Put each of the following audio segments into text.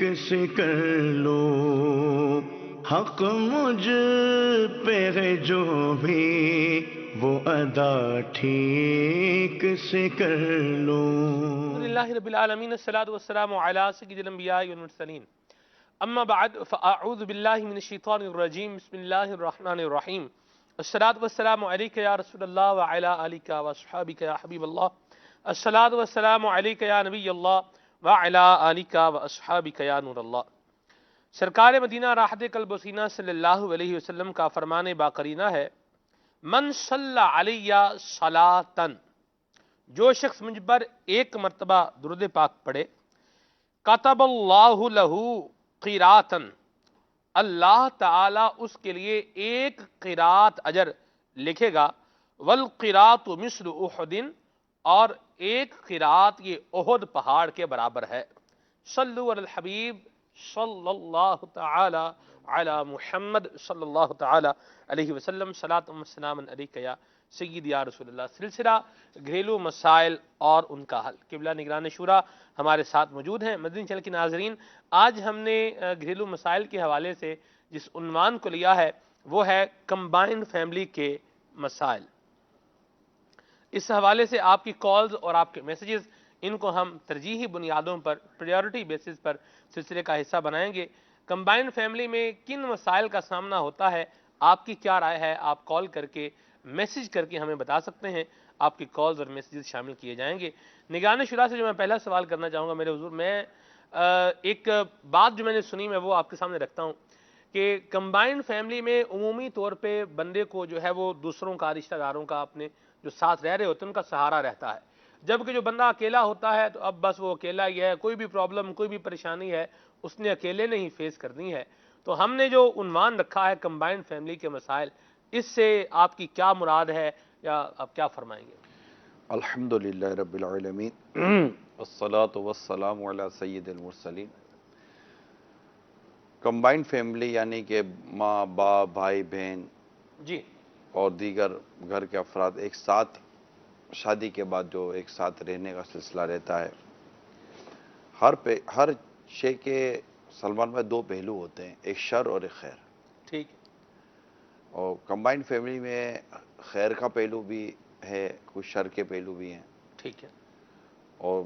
سے کر لو، حق مجھ پہ ہے جو بھی وہ ادا ٹھیک سے کر لو۔ الحمدللہ رب العالمین، الصلاۃ والسلام علی سید الانبیاء والمرسلین، اما بعد فاعوذ باللہ من الشیطان الرجیم، بسم اللہ الرحمن الرحیم، الصلاۃ والسلام علیک یا رسول اللہ وعلی آلک واصحابک یا حبیب اللہ، الصلاۃ والسلام علیک یا نبی اللہ وعلی آلک واصحابک یا نور اللہ۔ سرکار مدینہ راحت قلب و سینہ صلی اللہ علیہ وسلم کا فرمان باقرینہ ہے، من صلی علیہ صلاۃً، جو شخص مجھ پر ایک مرتبہ درود پاک پڑھے، کتب اللہ لہ قیراطً، اللہ تعالیٰ اس کے لیے ایک قیراط اجر لکھے گا، والقیراط مثل احد، اور ایک قیراط یہ احد پہاڑ کے برابر ہے۔ صلو علی الحبیب صلی اللہ تعالی علی محمد صلی اللہ تعالی علیہ وسلم، صلاۃ و سلام علیک یا سید یا رسول اللہ۔ سلسلہ گھریلو مسائل اور ان کا حل، قبلہ نگران شورا ہمارے ساتھ موجود ہیں۔ مدنی چینل کے ناظرین، آج ہم نے گھریلو مسائل کے حوالے سے جس عنوان کو لیا ہے وہ ہے کمبائنڈ فیملی کے مسائل۔ اس حوالے سے آپ کی کالز اور آپ کے میسیجز، ان کو ہم ترجیحی بنیادوں پر، پریورٹی بیسس پر سلسلے کا حصہ بنائیں گے۔ کمبائنڈ فیملی میں کن مسائل کا سامنا ہوتا ہے، آپ کی کیا رائے ہے، آپ کال کر کے میسیج کر کے ہمیں بتا سکتے ہیں، آپ کی کالز اور میسیجز شامل کیے جائیں گے۔ نگران شورا سے جو میں پہلا سوال کرنا چاہوں گا میرے حضور، میں ایک بات جو میں نے سنی میں وہ آپ کے سامنے رکھتا ہوں کہ کمبائنڈ فیملی میں عمومی طور پہ بندے کو جو ہے وہ دوسروں کا، رشتہ داروں کا، اپنے جو ساتھ رہ رہے ہوتے ہیں ان کا سہارا رہتا ہے، جبکہ جو بندہ اکیلا ہوتا ہے تو اب بس وہ اکیلا ہی ہے، کوئی بھی پرابلم، کوئی بھی پریشانی ہے اس نے اکیلے نہیں فیس کرنی ہے۔ تو ہم نے جو عنوان رکھا ہے کمبائنڈ فیملی کے مسائل، اس سے آپ کی کیا مراد ہے یا آپ کیا فرمائیں گے؟ الحمدللہ رب العالمین والصلاة والسلام علی سید المرسلین۔ کمبائنڈ فیملی یعنی کہ ماں باپ، بھائی بہن جی، اور دیگر گھر کے افراد ایک ساتھ شادی کے بعد جو ایک ساتھ رہنے کا سلسلہ رہتا ہے۔ ہر شے کے سلمان بھائی دو پہلو ہوتے ہیں، ایک شر اور ایک خیر۔ ٹھیک ہے، اور کمبائنڈ فیملی میں خیر کا پہلو بھی ہے، کچھ شر کے پہلو بھی ہیں، ٹھیک ہے، اور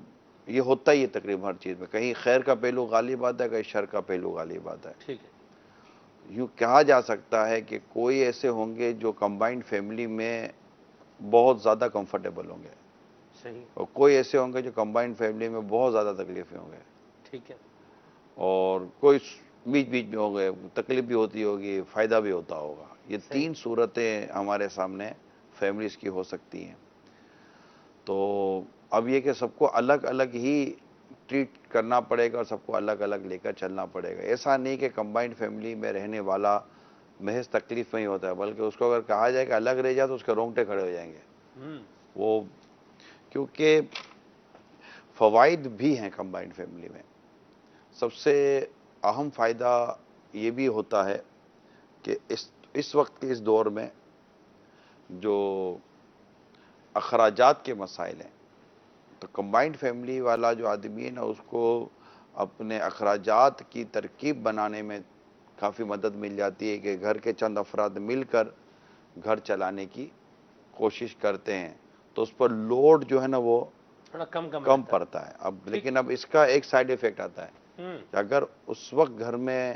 یہ ہوتا ہی ہے تقریباً ہر چیز میں، کہیں خیر کا پہلو غالب آتا ہے، کہیں شر کا پہلو غالب آتا ہے۔ ٹھیک ہے، یوں کہا جا سکتا ہے کہ کوئی ایسے ہوں گے جو کمبائنڈ فیملی میں بہت زیادہ کمفرٹیبل ہوں گے، صحیح، اور کوئی ایسے ہوں گے جو کمبائنڈ فیملی میں بہت زیادہ تکلیفیں ہوں گے، ٹھیک ہے، اور کوئی بیچ بیچ میں ہوں گے، تکلیف بھی ہوتی ہوگی، فائدہ بھی ہوتا ہوگا۔ یہ صحیح، تین صورتیں ہمارے سامنے فیملیز کی ہو سکتی ہیں۔ تو اب یہ کہ سب کو الگ الگ ہی ٹریٹ کرنا پڑے گا اور سب کو الگ الگ لے کر چلنا پڑے گا۔ ایسا نہیں کہ کمبائنڈ فیملی میں رہنے والا محض تکلیف میں ہی ہوتا ہے، بلکہ اس کو اگر کہا جائے کہ الگ رہ جائے تو اس کے رونگٹے کھڑے ہو جائیں گے وہ، کیونکہ فوائد بھی ہیں کمبائنڈ فیملی میں۔ سب سے اہم فائدہ یہ بھی ہوتا ہے کہ اس وقت کے اس دور میں جو اخراجات کے مسائل ہیں، تو کمبائنڈ فیملی والا جو آدمی ہے نا، اس کو اپنے اخراجات کی ترکیب بنانے میں کافی مدد مل جاتی ہے کہ گھر کے چند افراد مل کر گھر چلانے کی کوشش کرتے ہیں، تو اس پر لوڈ جو ہے نا وہ تھوڑا کم کم رہتا پڑتا ہے۔ لیکن اب اس کا ایک سائیڈ ایفیکٹ آتا ہے ہے۔ کہ اگر اس وقت گھر میں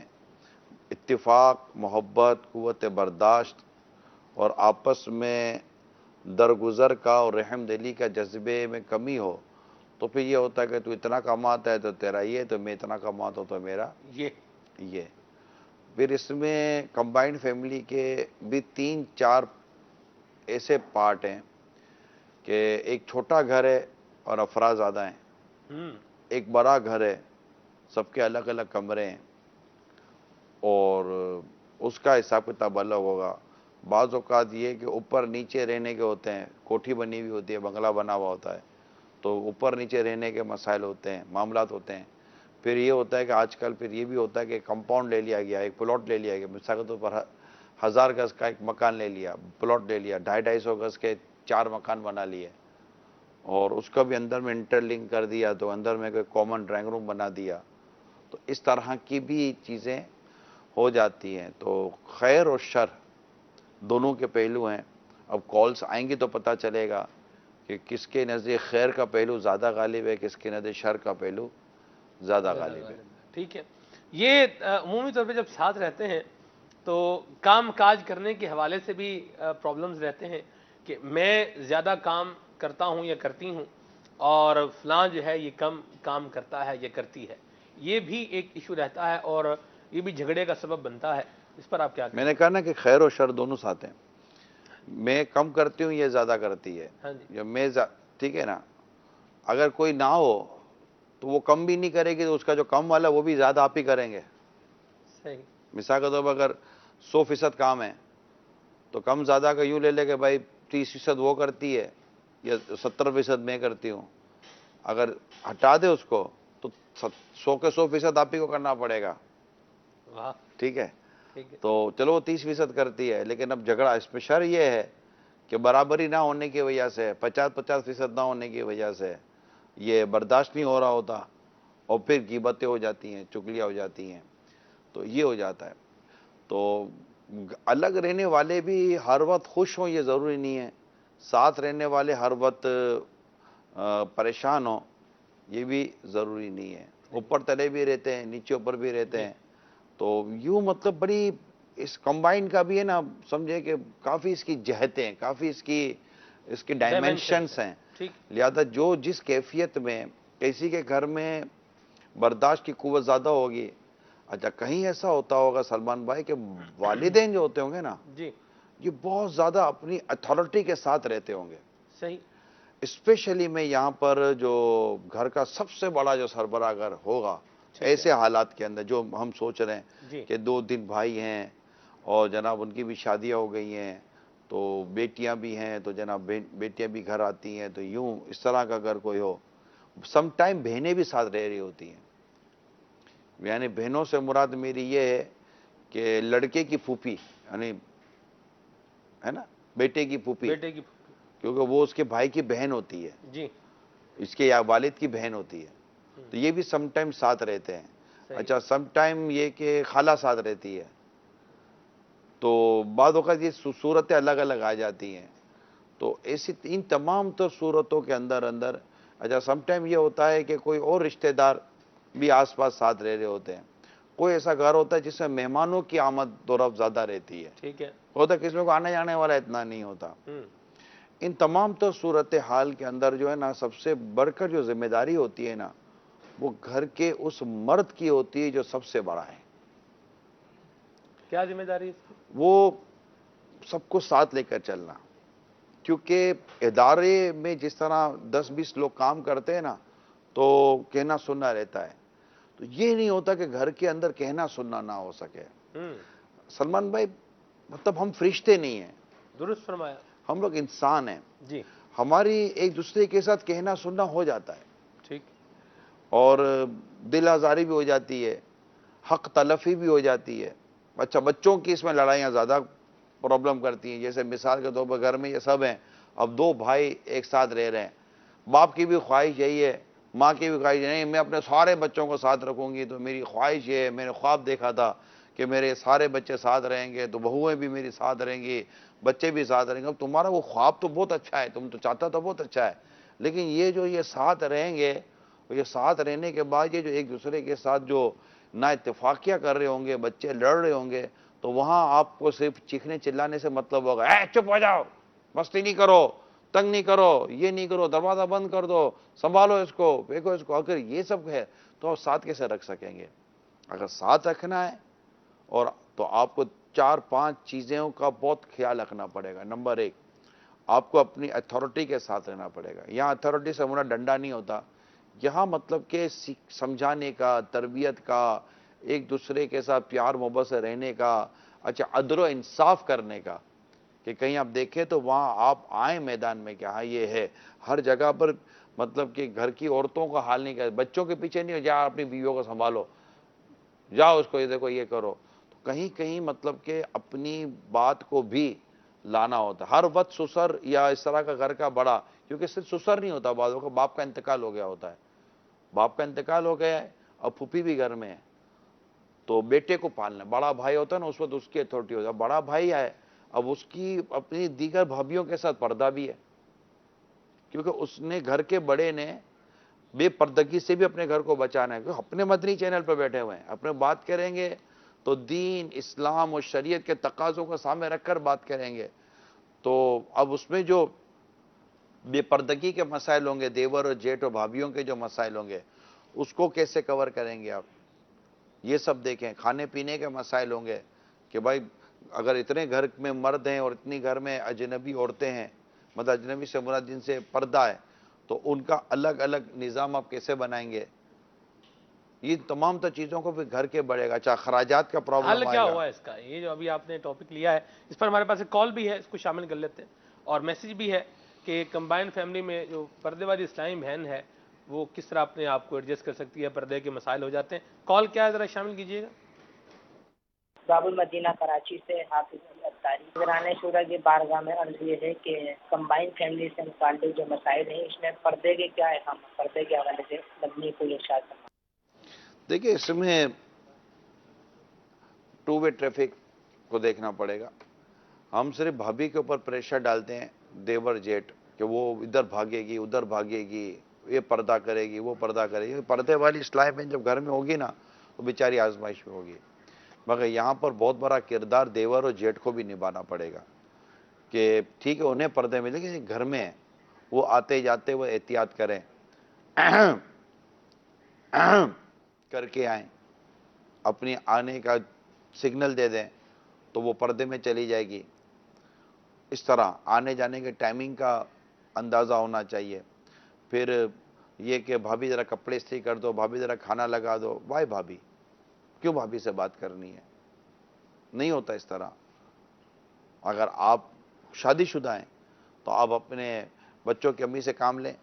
اتفاق، محبت، قوت برداشت اور آپس میں درگزر کا اور رحم دلی کا جذبے میں کمی ہو، تو پھر یہ ہوتا ہے کہ تو اتنا کماتا ہے تو تیرا یہ، تو میں اتنا کماتا ہوں تو میرا یہ۔ پھر اس میں کمبائنڈ فیملی کے بھی تین چار ایسے پارٹ ہیں کہ ایک چھوٹا گھر ہے اور افراد زیادہ ہیں، ایک بڑا گھر ہے، سب کے الگ الگ کمرے ہیں اور اس کا حساب کتاب الگ ہوگا۔ بعض اوقات یہ کہ اوپر نیچے رہنے کے ہوتے ہیں، کوٹھی بنی ہوئی ہوتی ہے، بنگلہ بنا ہوا ہوتا ہے، تو اوپر نیچے رہنے کے مسائل ہوتے ہیں، معاملات ہوتے ہیں۔ پھر یہ ہوتا ہے کہ آج کل پھر یہ بھی ہوتا ہے کہ کمپاؤنڈ لے لیا گیا، ایک پلاٹ لے لیا گیا، مثال کے طور پر 1000 گز کا ایک مکان لے لیا، پلاٹ لے لیا، 250 گز کے 4 مکان بنا لیے، اور اس کا بھی اندر میں انٹر لنک کر دیا، تو اندر میں کوئی کامن ڈرائنگ روم بنا دیا، تو اس طرح کی بھی چیزیں ہو جاتی ہیں. تو خیر اور شر دونوں کے پہلو ہیں. اب کالز آئیں گی تو پتہ چلے گا کہ کس کے نزدیک خیر کا پہلو زیادہ غالب ہے, کس کے نزدیک شر کا پہلو زیادہ غالب ہے. ٹھیک ہے. یہ عمومی طور پہ جب ساتھ رہتے ہیں تو کام کاج کرنے کے حوالے سے بھی پرابلمز رہتے ہیں کہ میں زیادہ کام کرتا ہوں یا کرتی ہوں اور فلاں جو ہے یہ کم کام کرتا ہے یا کرتی ہے. یہ بھی ایک ایشو رہتا ہے اور یہ بھی جھگڑے کا سبب بنتا ہے. اس پر آپ کیا کہیں؟ میں نے کہا نا کہ خیر و شر دونوں ساتھ ہیں. میں کم کرتی ہوں, یہ زیادہ کرتی ہے. ہاں جی. جب میں ٹھیک ہے نا, اگر کوئی نہ ہو تو وہ کم بھی نہیں کرے گی تو اس کا جو کم والا وہ بھی زیادہ آپ ہی کریں گے. صحیح. مثال کے طور پر اگر 100% کام ہے تو کم زیادہ کا یوں لے لے کہ بھائی 30% وہ کرتی ہے یا 70% میں کرتی ہوں. اگر ہٹا دے اس کو تو 100 کے 100% آپ ہی کو کرنا پڑے گا. واہ. ٹھیک ہے. ٹھیک ہے. تو چلو وہ 30% کرتی ہے, لیکن اب جھگڑا اس میں شر یہ ہے کہ برابری نہ ہونے کی وجہ سے, 50% نہ ہونے کی وجہ سے یہ برداشت نہیں ہو رہا ہوتا اور پھر غیبتیں ہو جاتی ہیں, چگلیاں ہو جاتی ہیں. تو یہ ہو جاتا ہے. تو الگ رہنے والے بھی ہر وقت خوش ہوں یہ ضروری نہیں ہے, ساتھ رہنے والے ہر وقت پریشان ہوں یہ بھی ضروری نہیں ہے. اوپر تلے بھی رہتے ہیں, نیچے اوپر بھی رہتے ہیں. تو یوں مطلب بڑی اس کمبائن کا بھی ہے نا, سمجھے کہ کافی اس کی جہتیں ہیں, کافی اس کی ڈائمینشنز ہیں. لہذا جو جس کیفیت میں کسی کے گھر میں برداشت کی قوت زیادہ ہوگی. اچھا کہیں ایسا ہوتا ہوگا سلمان بھائی کہ والدین جو ہوتے ہوں گے نا جی یہ بہت زیادہ اپنی اتھارٹی کے ساتھ رہتے ہوں گے. صحیح. اسپیشلی میں یہاں پر جو گھر کا سب سے بڑا جو سربراہ اگر ہوگا ایسے حالات کے اندر جو ہم سوچ رہے ہیں کہ 2 بھائی ہیں اور جناب ان کی بھی شادیاں ہو گئی ہیں تو بیٹیاں بھی ہیں تو جناب بیٹیاں بھی گھر آتی ہیں, تو یوں اس طرح کا اگر کوئی ہو, سم ٹائم بہنیں بھی ساتھ رہ رہی ہوتی ہیں. یعنی بہنوں سے مراد میری یہ ہے کہ لڑکے کی پھوپھی یعنی ہے نا, بیٹے کی پھوپھی, کیونکہ وہ اس کے بھائی کی بہن ہوتی ہے, جی اس کے یا والد کی بہن ہوتی ہے. تو یہ بھی سم ٹائم ساتھ رہتے ہیں. اچھا سم ٹائم یہ کہ خالہ ساتھ رہتی ہے. تو بعض اوقات یہ صورتیں الگ الگ آ جاتی ہیں. تو ایسی ان تمام تر صورتوں کے اندر اچھا سم ٹائم یہ ہوتا ہے کہ کوئی اور رشتہ دار بھی آس پاس ساتھ رہ رہے ہوتے ہیں. کوئی ایسا گھر ہوتا ہے جس میں مہمانوں کی آمد و رفت زیادہ رہتی ہے. ٹھیک ہے. ہوتا ہے کسی میں کو آنے جانے والا اتنا نہیں ہوتا. ان تمام تو صورتحال کے اندر جو ہے نا سب سے بڑھ کر جو ذمہ داری ہوتی ہے نا وہ گھر کے اس مرد کی ہوتی ہے جو سب سے بڑا ہے. کیا ذمہ داری؟ وہ سب کو ساتھ لے کر چلنا. کیونکہ ادارے میں جس طرح 10-20 لوگ کام کرتے ہیں نا تو کہنا سننا رہتا ہے. تو یہ نہیں ہوتا کہ گھر کے اندر کہنا سننا نہ ہو سکے. سلمان بھائی مطلب ہم فرشتے نہیں ہیں. درست فرمایا. ہم لوگ انسان ہیں. جی. ہماری ایک دوسرے کے ساتھ کہنا سننا ہو جاتا ہے. ٹھیک. اور دل آزاری بھی ہو جاتی ہے, حق تلفی بھی ہو جاتی ہے. اچھا بچوں کی اس میں لڑائیاں زیادہ پرابلم کرتی ہیں. جیسے مثال کے طور پر گھر میں یہ سب ہیں, اب 2 بھائی ایک ساتھ رہ رہے ہیں, باپ کی بھی خواہش یہی ہے, ماں کی بھی خواہش نہیں میں اپنے سارے بچوں کو ساتھ رکھوں گی, تو میری خواہش یہ ہے, میں نے خواب دیکھا تھا کہ میرے سارے بچے ساتھ رہیں گے تو بہویں بھی میری ساتھ رہیں گی, بچے بھی ساتھ رہیں گے. اب تمہارا وہ خواب تو بہت اچھا ہے, تم تو چاہتا تو بہت اچھا ہے, لیکن یہ ساتھ رہیں گے, یہ ساتھ رہنے کے بعد یہ جو ایک دوسرے کے ساتھ جو نا اتفاقیہ کر رہے ہوں گے, بچے لڑ رہے ہوں گے, تو وہاں آپ کو صرف چیخنے چلانے سے مطلب ہوگا, اے چپ ہو جاؤ, مستی نہیں کرو, تنگ نہیں کرو, یہ نہیں کرو, دروازہ بند کر دو, سنبھالو اس کو, دیکھو اس کو. اگر یہ سب ہے تو آپ ساتھ کیسے رکھ سکیں گے؟ اگر ساتھ رکھنا ہے اور تو آپ کو 4-5 چیزوں کا بہت خیال رکھنا پڑے گا. نمبر 1, آپ کو اپنی اتھارٹی کے ساتھ رہنا پڑے گا. یہاں اتھارٹی سے مراد ڈنڈا نہیں ہوتا, یہاں مطلب کہ سمجھانے کا, تربیت کا, ایک دوسرے کے ساتھ پیار محبت سے رہنے کا, اچھا عدل و انصاف کرنے کا. کہ کہیں آپ دیکھیں تو وہاں آپ آئیں میدان میں کہ ہاں یہ ہے. ہر جگہ پر مطلب کہ گھر کی عورتوں کا حال نہیں کر, بچوں کے پیچھے نہیں ہو جا اپنی بیویوں کو سنبھالو, جاؤ اس کو یہ دیکھو یہ کرو. تو کہیں کہیں مطلب کہ اپنی بات کو بھی لانا ہوتا. ہر وقت سسر یا اس طرح کا گھر کا بڑا, کیونکہ صرف سسر نہیں ہوتا, بعضوں کا باپ کا انتقال ہو گیا ہوتا ہے, باپ کا انتقال ہو گیا ہے, اب پھوپھی بھی گھر میں ہے تو بیٹے کو پالنا، بڑا بھائی ہوتا ہے نا اس وقت اس کی اتھارٹی ہوتا ہے، بڑا بھائی ہے اب اس کی اپنی دیگر بھابھیوں کے ساتھ پردہ بھی ہے، کیونکہ اس نے گھر کے بڑے نے بے پردگی سے بھی اپنے گھر کو بچانا ہے، کیونکہ اپنے مدنی چینل پہ بیٹھے ہوئے ہیں، اپنے بات کریں گے تو دین اسلام اور شریعت کے تقاضوں کو سامنے رکھ کر بات کریں گے، تو اب اس میں جو بے پردگی کے مسائل ہوں گے، دیور اور جیٹ اور بھابھیوں کے جو مسائل ہوں گے اس کو کیسے کور کریں گے آپ، یہ سب دیکھیں، کھانے پینے کے مسائل ہوں گے کہ بھائی اگر اتنے گھر میں مرد ہیں اور اتنی گھر میں اجنبی عورتیں ہیں، مطلب اجنبی سے مراد جن سے پردہ ہے، تو ان کا الگ الگ نظام آپ کیسے بنائیں گے، یہ تمام تر چیزوں کو پھر گھر کے بڑھے گا، اچھا اخراجات کا حل پرابلم آئے کیا گا۔ ہوا ہے اس کا؟ یہ جو ابھی آپ نے ٹاپک لیا ہے اس پر ہمارے پاس ایک کال بھی ہے، اس کو شامل کر لیتے ہیں، اور میسج بھی ہے کہ کمبائنڈ فیملی میں جو پردے والی اسلامی بہن ہے وہ کس طرح اپنے آپ کو ایڈجسٹ کر سکتی ہے، پردے کے مسائل ہو جاتے ہیں۔ کال کیا ہے ذرا شامل کیجیے گا۔ باب المدینہ کراچی سے حافظ اتاری۔ نگران شورا کی بارگاہ میں عرض یہ ہے کہ کمبائنڈ فیملی سے متعلق جو مسائل ہیں اس میں پردے کے کیا اہم پردے کے حوالے سے مدنی کو ارشاد فرمائیں۔ دیکھیں اس میں ٹو وے ٹریفک کو دیکھنا پڑے گا، ہم صرف بھابھی کے اوپر پریشر ڈالتے ہیں دیور جیٹ کہ وہ ادھر بھاگے گی ادھر بھاگے گی، یہ پردہ کرے گی وہ پردہ کرے گی، پردے والی اصلاح میں جب گھر میں ہوگی نا تو بیچاری آزمائش میں ہوگی، مگر یہاں پر بہت بڑا کردار دیور اور جیٹ کو بھی نبھانا پڑے گا کہ ٹھیک ہے انہیں پردے میں، لیکن گھر میں ہیں وہ آتے جاتے وہ احتیاط کریں کر کے آئیں، اپنی آنے کا سگنل دے دیں تو وہ پردے میں چلی جائے گی، اس طرح آنے جانے کے ٹائمنگ کا اندازہ ہونا چاہیے۔ پھر یہ کہ بھابھی ذرا کپڑے استری کر دو، بھابھی ذرا کھانا لگا دو، وائی بھابھی کیوں بھابھی سے بات کرنی ہے، نہیں ہوتا اس طرح۔ اگر آپ شادی شدہ ہیں تو آپ اپنے بچوں کی امی سے کام لیں،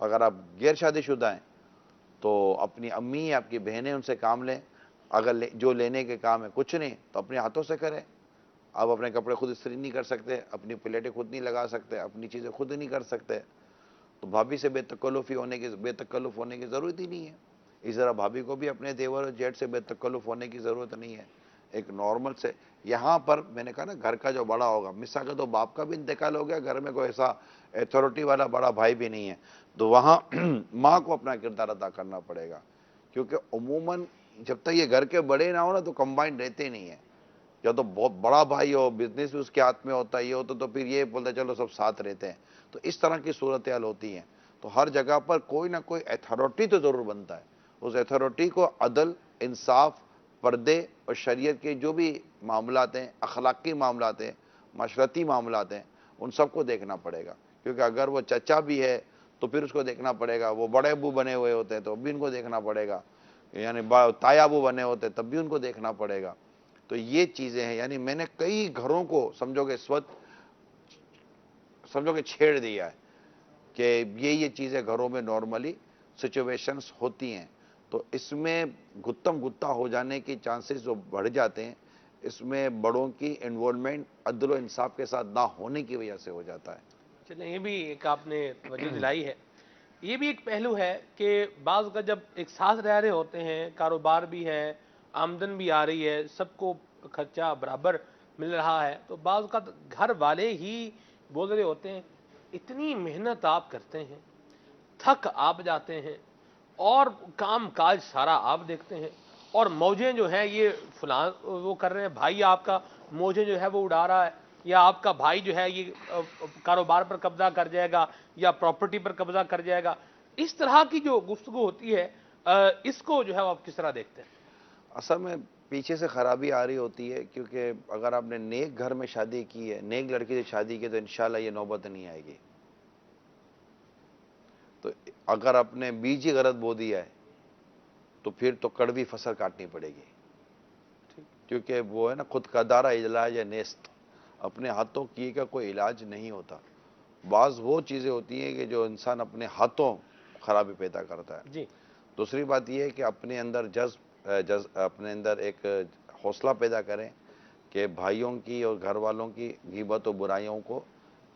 اگر آپ غیر شادی شدہ ہیں تو اپنی امی یا آپ کی بہنیں ان سے کام لیں، اگر جو لینے کے کام ہے کچھ نہیں تو اپنے ہاتھوں سے کریں، آپ اپنے کپڑے خود استری نہیں کر سکتے، اپنی پلیٹیں خود نہیں لگا سکتے، اپنی چیزیں خود نہیں کر سکتے، تو بھابھی سے بے تکلف ہونے کی ضرورت ہی نہیں ہے۔ اس طرح بھابھی کو بھی اپنے دیور اور جیٹ سے بے تکلف ہونے کی ضرورت نہیں ہے، ایک نارمل سے۔ یہاں پر میں نے کہا نا گھر کا جو بڑا ہوگا، مثال کا تو باپ کا بھی انتقال ہو گیا، گھر میں کوئی ایسا اتھارٹی والا بڑا بھائی بھی نہیں ہے، تو وہاں ماں کو اپنا کردار ادا کرنا پڑے گا، کیونکہ عموماً جب تک یہ گھر کے بڑے نہ ہو نا تو کمبائنڈ رہتے نہیں ہیں، یا تو بہت بڑا بھائی ہو، بزنس بھی اس کے ہاتھ میں ہوتا ہے، یہ ہوتا تو پھر یہ بولتا چلو سب ساتھ رہتے ہیں، تو اس طرح کی صورتحال ہوتی ہیں۔ تو ہر جگہ پر کوئی نہ کوئی اتھارٹی تو ضرور بنتا ہے، اس اتھارٹی کو عدل، انصاف، پردے اور شریعت کے جو بھی معاملات ہیں، اخلاقی معاملات ہیں، معاشرتی معاملات ہیں، ان سب کو دیکھنا پڑے گا، کیونکہ اگر وہ چچا بھی ہے تو پھر اس کو دیکھنا پڑے گا، وہ بڑے ابو بنے ہوئے ہوتے ہیں تو بھی ان کو دیکھنا پڑے گا، یعنی تایا ابو بنے ہوتے تب بھی ان کو دیکھنا پڑے گا۔ تو یہ چیزیں ہیں، یعنی میں نے کئی گھروں کو سمجھو کہ اس وقت چھیڑ دیا ہے کہ یہ چیزیں گھروں میں نارملی سچویشنز ہوتی ہیں، تو اس میں گتم گتا ہو جانے کی چانسز جو بڑھ جاتے ہیں، اس میں بڑوں کی انوالومنٹ عدل و انصاف کے ساتھ نہ ہونے کی وجہ سے ہو جاتا ہے۔ چلیں یہ بھی ایک آپ نے توجہ دلائی ہے، یہ بھی ایک پہلو ہے کہ بعض کا جب ایک ساتھ رہ رہے ہوتے ہیں، کاروبار بھی ہے، آمدن بھی آ رہی ہے، سب کو خرچہ برابر مل رہا ہے، تو بعض کا گھر والے ہی بول رہے ہوتے ہیں اتنی محنت آپ کرتے ہیں، تھک آپ جاتے ہیں، اور کام کاج سارا آپ دیکھتے ہیں، اور موجیں جو ہیں یہ فلاں وہ کر رہے ہیں، بھائی آپ کا موجیں جو ہے وہ اڑا رہا ہے، یا آپ کا بھائی جو ہے یہ کاروبار پر قبضہ کر جائے گا یا پراپرٹی پر قبضہ کر جائے گا، اس طرح کی جو گفتگو ہوتی ہے اس کو جو ہے آپ کس طرح دیکھتے ہیں؟ اصل میں پیچھے سے خرابی آ رہی ہوتی ہے، کیونکہ اگر آپ نے نیک گھر میں شادی کی ہے، نیک لڑکی سے شادی کی، تو انشاءاللہ یہ نوبت نہیں آئے گی۔ تو اگر آپ نے بیج ہی غلط بو دیا ہے تو پھر تو کڑوی فصل کاٹنی پڑے گی، کیونکہ وہ ہے نا خود کا دارہ علاج نیست، اپنے ہاتھوں کیے کا کوئی علاج نہیں ہوتا۔ بعض وہ چیزیں ہوتی ہیں کہ جو انسان اپنے ہاتھوں خرابی پیدا کرتا ہے۔ جی دوسری بات یہ ہے کہ اپنے اندر اپنے اندر ایک حوصلہ پیدا کریں کہ بھائیوں کی اور گھر والوں کی غیبت و برائیوں کو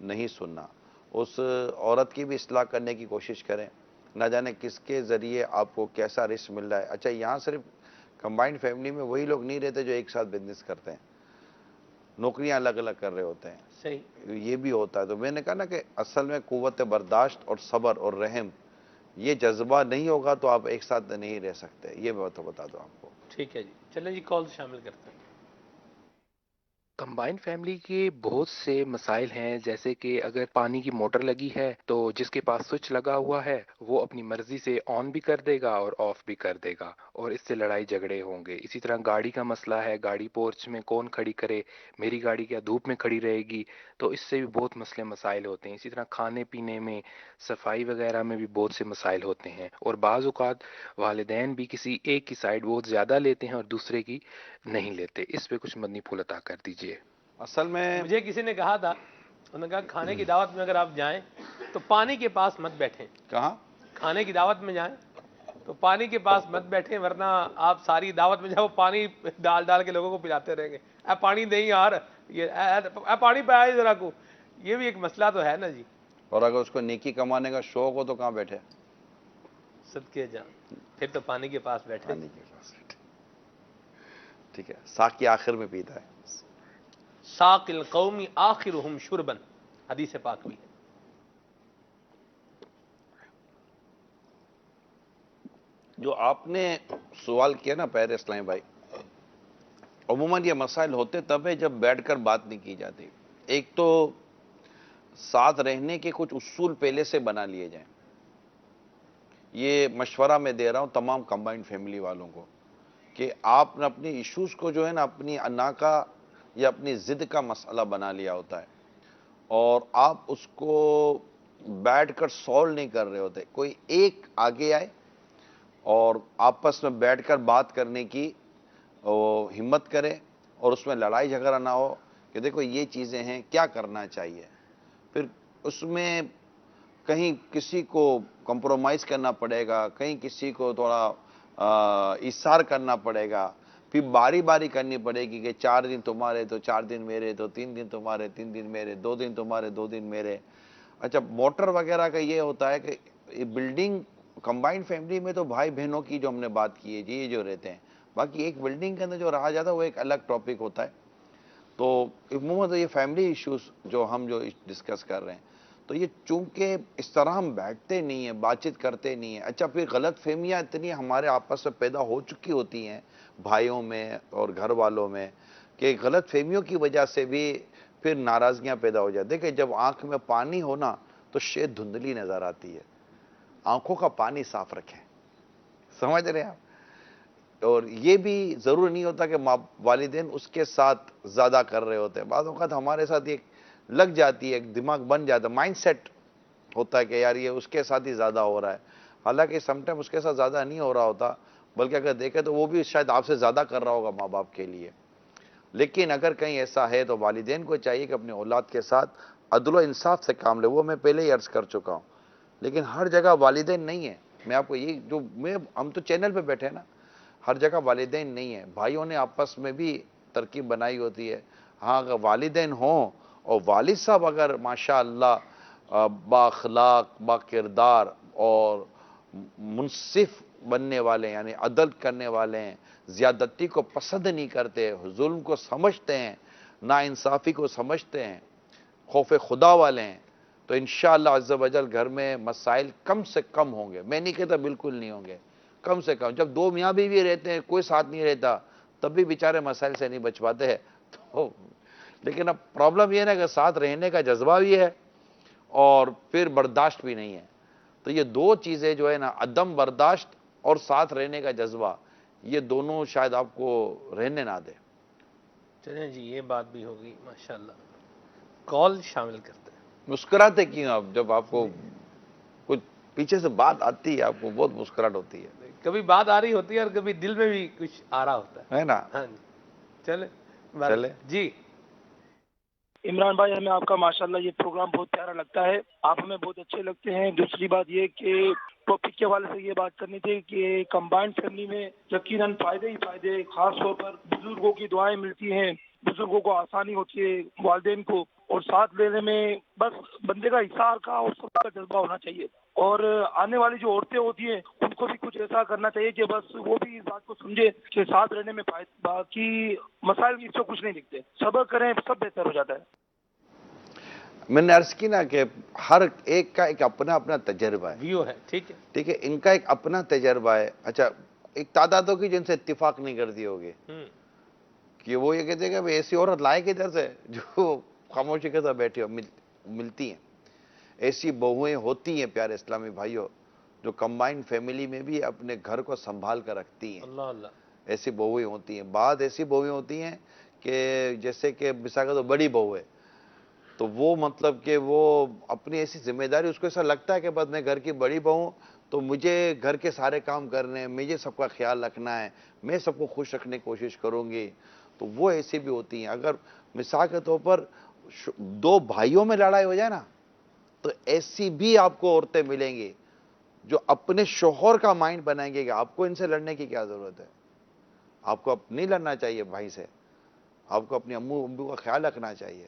نہیں سننا، اس عورت کی بھی اصلاح کرنے کی کوشش کریں، نہ جانے کس کے ذریعے آپ کو کیسا رزق مل رہا ہے. اچھا یہاں صرف کمبائنڈ فیملی میں وہی لوگ نہیں رہتے جو ایک ساتھ بزنس کرتے ہیں, نوکریاں الگ الگ کر رہے ہوتے ہیں, صحیح. یہ بھی ہوتا ہے. تو میں نے کہا نا کہ اصل میں قوت برداشت اور صبر اور رحم, یہ جذبہ نہیں ہوگا تو آپ ایک ساتھ نہیں رہ سکتے. یہ میں تو بتا دوں آپ کو. ٹھیک ہے جی, چلیں جی کال شامل کرتے ہیں. کمبائنڈ فیملی کے بہت سے مسائل ہیں, جیسے کہ اگر پانی کی موٹر لگی ہے تو جس کے پاس سوئچ لگا ہوا ہے وہ اپنی مرضی سے آن بھی کر دے گا اور آف بھی کر دے گا, اور اس سے لڑائی جھگڑے ہوں گے. اسی طرح گاڑی کا مسئلہ ہے, گاڑی پورچ میں کون کھڑی کرے, میری گاڑی کیا دھوپ میں کھڑی رہے گی, تو اس سے بھی بہت مسئلے مسائل ہوتے ہیں. اسی طرح کھانے پینے میں, صفائی وغیرہ میں بھی بہت سے مسائل ہوتے ہیں, اور بعض اوقات والدین بھی کسی ایک کی سائڈ بہت زیادہ لیتے ہیں اور دوسرے کی نہیں لیتے. اس پہ کچھ مدنی پھول عطا کر دیجئے. اصل میں مجھے کسی نے کہا تھا, انہوں نے کہا کھانے کی دعوت میں اگر آپ جائیں تو پانی کے پاس مت بیٹھیں. کہاں کھانے کی دعوت میں جائیں تو پانی کے پاس مت بیٹھیں, ورنہ آپ ساری دعوت میں جاؤ پانی ڈال ڈال کے لوگوں کو پلاتے رہیں گے. اے پانی نہیں یار, یہ اے پانی پہ آئے ذرا کو. یہ بھی ایک مسئلہ تو ہے نا جی. اور اگر اس کو نیکی کمانے کا شوق ہو تو کہاں بیٹھے؟ صدقے جان, پھر تو پانی کے پاس بیٹھے. پانی کے پاس بیٹھے. ٹھیک ہے, ساقی آخر میں پیتا ہے. ساق القوم آخرہم شربا, حدیث پاک بھی ہے. جو آپ نے سوال کیا نا پہلے اسلام بھائی, عموماً یہ مسائل ہوتے تب ہے جب بیٹھ کر بات نہیں کی جاتی. ایک تو ساتھ رہنے کے کچھ اصول پہلے سے بنا لیے جائیں. یہ مشورہ میں دے رہا ہوں تمام کمبائنڈ فیملی والوں کو کہ آپ نے اپنی ایشوز کو جو ہے نا اپنی انا کا یا اپنی ضد کا مسئلہ بنا لیا ہوتا ہے, اور آپ اس کو بیٹھ کر سولو نہیں کر رہے ہوتے. کوئی ایک آگے آئے اور آپس میں بیٹھ کر بات کرنے کی ہمت کرے, اور اس میں لڑائی جھگڑا نہ ہو کہ دیکھو یہ چیزیں ہیں, کیا کرنا چاہیے. پھر اس میں کہیں کسی کو کمپرومائز کرنا پڑے گا, کہیں کسی کو تھوڑا ایثار کرنا پڑے گا, پھر باری باری کرنی پڑے گی کہ 4 دن تمہارے تو 4 دن میرے, تو 3 دن تمہارے 3 دن میرے, 2 دن تمہارے 2 دن میرے. اچھا موٹر وغیرہ کا یہ ہوتا ہے کہ بلڈنگ کمبائنڈ فیملی میں تو بھائی بہنوں کی جو ہم نے بات کی ہے جی, یہ جو رہتے ہیں, باقی ایک بلڈنگ کے اندر جو رہا جاتا ہے وہ ایک الگ ٹاپک ہوتا ہے. تو عموماً تو یہ فیملی ایشوز جو ہم جو ڈسکس کر رہے ہیں, تو یہ چونکہ اس طرح ہم بیٹھتے نہیں ہیں, بات چیت کرتے نہیں ہیں. اچھا پھر غلط فہمیاں اتنی ہمارے آپس میں پیدا ہو چکی ہوتی ہیں بھائیوں میں اور گھر والوں میں, کہ غلط فہمیوں کی وجہ سے بھی پھر ناراضگیاں پیدا ہو جاتی ہیں. کہ جب آنکھ میں پانی ہونا تو شید دھندلی نظر آتی ہے. آنکھوں کا پانی صاف رکھیں, سمجھ رہے ہیں آپ. اور یہ بھی ضرور نہیں ہوتا کہ والدین اس کے ساتھ زیادہ کر رہے ہوتے ہیں. بعض اوقات ہمارے ساتھ یہ لگ جاتی ہے, ایک دماغ بن جاتا ہے, مائنڈ سیٹ ہوتا ہے کہ یار یہ اس کے ساتھ ہی زیادہ ہو رہا ہے. حالانکہ سم ٹائم اس کے ساتھ زیادہ نہیں ہو رہا ہوتا, بلکہ اگر دیکھیں تو وہ بھی شاید آپ سے زیادہ کر رہا ہوگا ماں باپ کے لیے. لیکن اگر کہیں ایسا ہے تو والدین کو چاہیے کہ اپنے اولاد کے ساتھ عدل و انصاف سے کام لے. وہ میں پہلے ہی عرض کر چکا ہوں, لیکن ہر جگہ والدین نہیں ہیں. میں آپ کو یہ جو ہم تو چینل پہ بیٹھے ہیں نا, ہر جگہ والدین نہیں ہیں. بھائیوں نے آپس میں بھی ترکیب بنائی ہوتی ہے. ہاں اگر والدین ہوں اور والد صاحب اگر ماشاءاللہ با اخلاق با کردار اور منصف بننے والے, یعنی عدل کرنے والے ہیں, زیادتی کو پسند نہیں کرتے, ظلم کو سمجھتے ہیں, ناانصافی کو سمجھتے ہیں, خوف خدا والے ہیں, تو انشاءاللہ عز و جل گھر میں مسائل کم سے کم ہوں گے. میں نہیں کہتا بالکل نہیں ہوں گے, کم سے کم. جب 2 میاں بیوی رہتے ہیں, کوئی ساتھ نہیں رہتا, تب بھی بیچارے مسائل سے نہیں بچ پاتے ہیں. تو لیکن اب پرابلم یہ ہے کہ ساتھ رہنے کا جذبہ بھی ہے اور پھر برداشت بھی نہیں ہے. تو یہ 2 چیزیں جو ہے نا, عدم برداشت اور ساتھ رہنے کا جذبہ, یہ دونوں شاید آپ کو رہنے نہ دے. چلیں جی یہ بات بھی ہوگی ماشاءاللہ. کال شامل کرتے ہیں. مسکراتے کیوں آپ جب آپ کو کچھ پیچھے سے بات آتی ہے, آپ کو بہت مسکراہٹ ہوتی ہے؟ کبھی بات آ رہی ہوتی ہے اور کبھی دل میں بھی کچھ آ رہا ہوتا ہے نا. ہاں جی چلے جی. عمران بھائی, ہمیں آپ کا ماشاءاللہ یہ پروگرام بہت پیارا لگتا ہے, آپ ہمیں بہت اچھے لگتے ہیں. دوسری بات یہ کہ ٹاپک کے حوالے سے یہ بات کرنی تھی کہ کمبائنڈ فیملی میں یقیناً فائدے ہی فائدے, خاص طور پر بزرگوں کی دعائیں ملتی ہیں, بزرگوں کو آسانی ہوتی ہے, والدین کو اور ساتھ لینے میں بس بندے کا احسار کا اور صبر کا جذبہ ہونا چاہیے. اور آنے والی جو عورتیں ہوتی ہیں ان کو بھی کچھ ایسا کرنا چاہیے کہ بس وہ بھی اس بات کو سمجھے کہ ساتھ رہنے میں باقی مسائل اس سے کچھ نہیں دکھتے. صبر کریں سب بہتر ہو جاتا ہے. میں نے عرض کی نا کہ ہر ایک کا ایک اپنا اپنا تجربہ ہے. ویو ہے. ٹھیک ہے. ٹھیک ہے, ان کا ایک اپنا تجربہ ہے. اچھا, ایک تعداد ہوگی جن سے اتفاق نہیں کرتی ہوگی کہ وہ یہ کہتے ہیں کہ ایسی عورت لائے کدھر سے جو خاموشی کے ساتھ بیٹھی ہو. ملتی ہیں ایسی بہویں, ہوتی ہیں پیارے اسلامی بھائیوں, جو کمبائنڈ فیملی میں بھی اپنے گھر کو سنبھال کر رکھتی ہیں. اللہ اللہ. ایسی بہویں ہوتی ہیں. بعض ایسی بہویں ہوتی ہیں کہ جیسے کہ مثال تو بڑی بہو ہے تو وہ مطلب کہ وہ اپنی ایسی ذمہ داری, اس کو ایسا لگتا ہے کہ بس میں گھر کی بڑی بہو ہوں تو مجھے گھر کے سارے کام کرنے ہیں, مجھے سب کا خیال رکھنا ہے, میں سب کو خوش رکھنے کی کوشش کروں گی. تو وہ ایسی بھی ہوتی ہیں. اگر مثال کے طور پر دو بھائیوں میں لڑائی ہو جائے نا تو ایسی بھی آپ کو عورتیں ملیں گی جو اپنے شوہر کا مائنڈ بنائیں گے کہ آپ کو ان سے لڑنے کی کیا ضرورت ہے, آپ کو نہیں لڑنا چاہیے بھائی سے, آپ کو اپنی ابو کا خیال رکھنا چاہیے,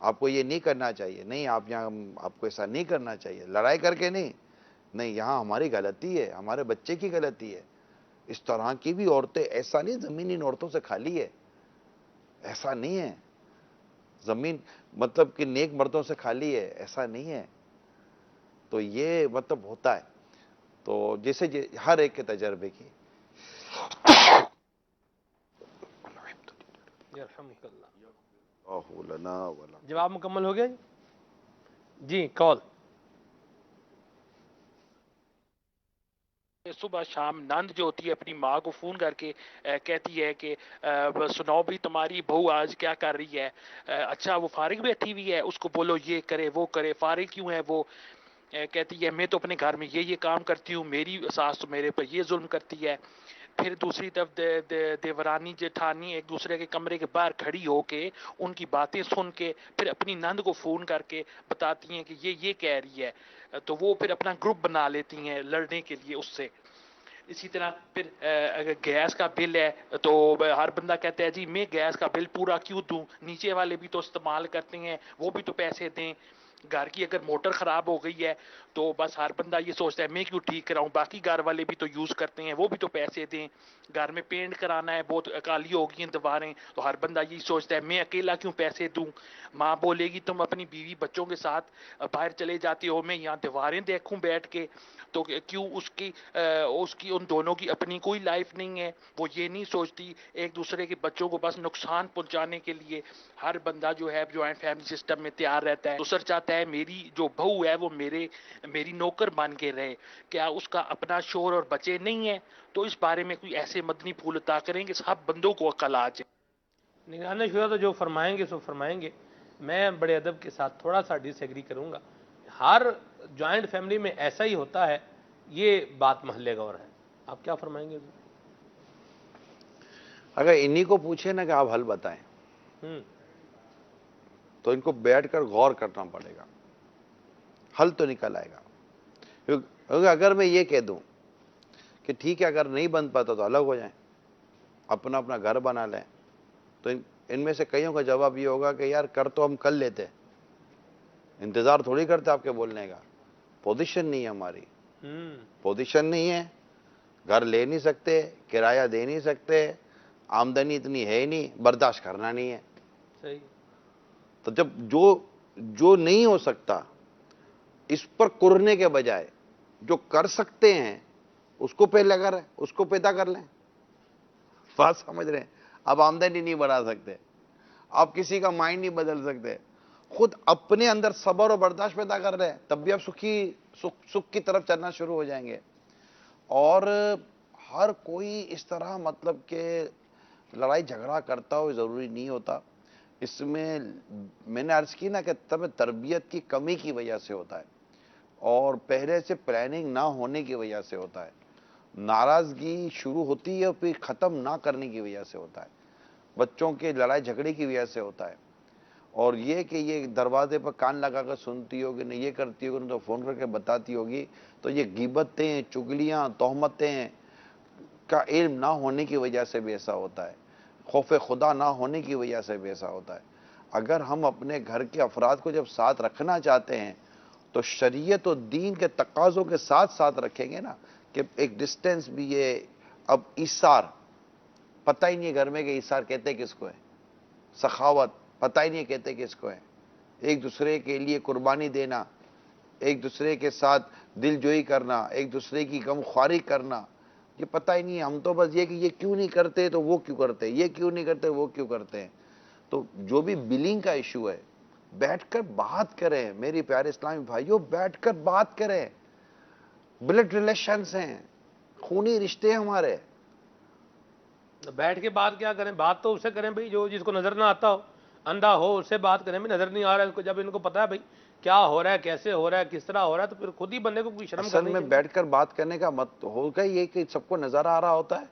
آپ کو یہ نہیں کرنا چاہیے, نہیں آپ یہاں, آپ کو ایسا نہیں کرنا چاہیے, لڑائی کر کے نہیں, یہاں ہماری غلطی ہے, ہمارے بچے کی غلطی ہے. اس طرح کی بھی عورتیں, ایسا نہیں زمین ان عورتوں سے خالی ہے, ایسا نہیں ہے. زمین مطلب کہ نیک مردوں سے خالی ہے, ایسا نہیں ہے. تو یہ مطلب ہوتا ہے. تو جیسے ہر ایک کے تجربے کی. یرحمک اللہ. لنا ولا. جواب مکمل ہو گیا جی. جی کال. صبح شام نند جو ہوتی ہے اپنی ماں کو فون کر کے کہتی ہے کہ سناؤ بھی تمہاری بہو آج کیا کر رہی ہے, اچھا وہ فارغ بیٹھی ہوئی ہے, اس کو بولو یہ کرے وہ کرے, فارغ کیوں ہے وہ. کہتی ہے میں تو اپنے گھر میں یہ کام کرتی ہوں, میری ساس تو میرے پر یہ ظلم کرتی ہے. پھر دوسری طرف دیورانی جیٹھانی ایک دوسرے کے کمرے کے باہر کھڑی ہو کے ان کی باتیں سن کے پھر اپنی نند کو فون کر کے بتاتی ہیں کہ یہ کہہ رہی ہے, تو وہ پھر اپنا گروپ بنا لیتی ہیں لڑنے کے لیے اس سے. اسی طرح پھر اگر گیس کا بل ہے تو ہر بندہ کہتا ہے جی میں گیس کا بل پورا کیوں دوں, نیچے والے بھی تو استعمال کرتے ہیں, وہ بھی تو پیسے دیں. گھر کی اگر موٹر خراب ہو گئی ہے تو بس ہر بندہ یہ سوچتا ہے میں کیوں ٹھیک کراؤں, باقی گھر والے بھی تو یوز کرتے ہیں, وہ بھی تو پیسے دیں. گھر میں پینٹ کرانا ہے, بہت کالی ہو گئی ہیں دیواریں, تو ہر بندہ یہی سوچتا ہے میں اکیلا کیوں پیسے دوں. ماں بولے گی تم اپنی بیوی بچوں کے ساتھ باہر چلے جاتے ہو, میں یہاں دیواریں دیکھوں بیٹھ کے, تو کیوں اس کی ان دونوں کی اپنی کوئی لائف نہیں ہے. وہ یہ نہیں سوچتی, ایک دوسرے کے بچوں کو بس نقصان پہنچانے کے لیے ہر بندہ جو ہے جوائنٹ فیملی سسٹم میں تیار رہتا ہے. دوسر چاہتا ہے میری جو بہو ہے وہ میری نوکر بن کے رہے, کیا اس کا اپنا شوہر اور بچے نہیں ہے. تو اس بارے میں کوئی ایسے مدنی پھول عطا کریں کہ سب بندوں کو عقل آ جائے. نگران شورا تو جو فرمائیں گے سو فرمائیں گے. میں بڑے ادب کے ساتھ تھوڑا سا ڈس ایگری کروں گا. ہر جوائنٹ فیملی میں ایسا ہی ہوتا ہے, یہ بات محلے گور ہے. آپ کیا فرمائیں گے؟ اگر انہی کو پوچھیں نا کہ آپ حل بتائیں تو ان کو بیٹھ کر غور کرنا پڑے گا, حل تو نکل آئے گا. کیونکہ اگر میں یہ کہہ دوں کہ ٹھیک ہے اگر نہیں بن پاتا تو الگ ہو جائیں, اپنا اپنا گھر بنا لیں, تو ان میں سے کئیوں کا جواب یہ ہوگا کہ یار کر تو ہم کر لیتے, انتظار تھوڑی کرتے آپ کے بولنے کا, پوزیشن نہیں ہے ہماری, پوزیشن نہیں ہے, گھر لے نہیں سکتے, کرایہ دے نہیں سکتے, آمدنی اتنی ہے ہی نہیں, برداشت کرنا نہیں ہے. صحیح. تو جب جو نہیں ہو سکتا اس پر کرنے کے بجائے جو کر سکتے ہیں اس کو پہلے اس کو پیدا کر لیں. بات سمجھ رہے ہیں؟ آپ آمدنی نہیں بڑھا سکتے, آپ کسی کا مائنڈ نہیں بدل سکتے, خود اپنے اندر صبر اور برداشت پیدا کر رہے ہیں, تب بھی آپ سکھ کی طرف چلنا شروع ہو جائیں گے. اور ہر کوئی اس طرح مطلب کہ لڑائی جھگڑا کرتا ہو ضروری نہیں ہوتا. اس میں نے عرض کی نا کہ تربیت کی کمی کی وجہ سے ہوتا ہے, اور پہلے سے پلاننگ نہ ہونے کی وجہ سے ہوتا ہے, ناراضگی شروع ہوتی ہے اور پھر ختم نہ کرنے کی وجہ سے ہوتا ہے, بچوں کے لڑائی جھگڑے کی وجہ سے ہوتا ہے. اور یہ کہ یہ دروازے پر کان لگا کر سنتی ہوگی, نہیں یہ کرتی ہوگی, تو فون کر کے بتاتی ہوگی, تو یہ غیبتیں, چگلیاں, تہمتیں کا علم نہ ہونے کی وجہ سے بھی ایسا ہوتا ہے, خوف خدا نہ ہونے کی وجہ سے بھی ایسا ہوتا ہے. اگر ہم اپنے گھر کے افراد کو جب ساتھ رکھنا چاہتے ہیں تو شریعت و دین کے تقاضوں کے ساتھ ساتھ رکھیں گے نا، کہ ایک ڈسٹینس بھی ہے. اب ایثار پتہ ہی نہیں ہے گھر میں کہ ایثار کہتے کس کو ہے، سخاوت پتہ ہی نہیں کہتے کس کو ہے، ایک دوسرے کے لیے قربانی دینا، ایک دوسرے کے ساتھ دل جوئی کرنا، ایک دوسرے کی غم خواری کرنا، یہ پتہ ہی نہیں ہے. ہم تو بس یہ کہ یہ کیوں نہیں کرتے تو وہ کیوں کرتے، یہ کیوں نہیں کرتے وہ کیوں کرتے ہیں. تو جو بھی بلنگ کا ایشو ہے، بیٹھ کر بات کریں میری پیارے اسلامی بھائیوں، بیٹھ کر بات کریں. بلڈ ریلیشنز ہیں، خونی رشتے ہیں ہمارے. بیٹھ کے بات کیا کریں؟ بات تو اس سے کریں بھائی جو جس کو نظر نہ آتا ہو، اندھا ہو، اس سے بات کریں. بھی نظر نہیں آ رہا ہے اس کو، جب ان کو پتا ہے بھائی کیا ہو رہا ہے، کیسے ہو رہا ہے، کس طرح ہو رہا ہے، تو پھر خود ہی بندے کو کوئی شرم اصل کرنی میں چاہیے. بیٹھ کر بات کرنے کا مت ہوگا یہ کہ سب کو نظر آ رہا ہوتا ہے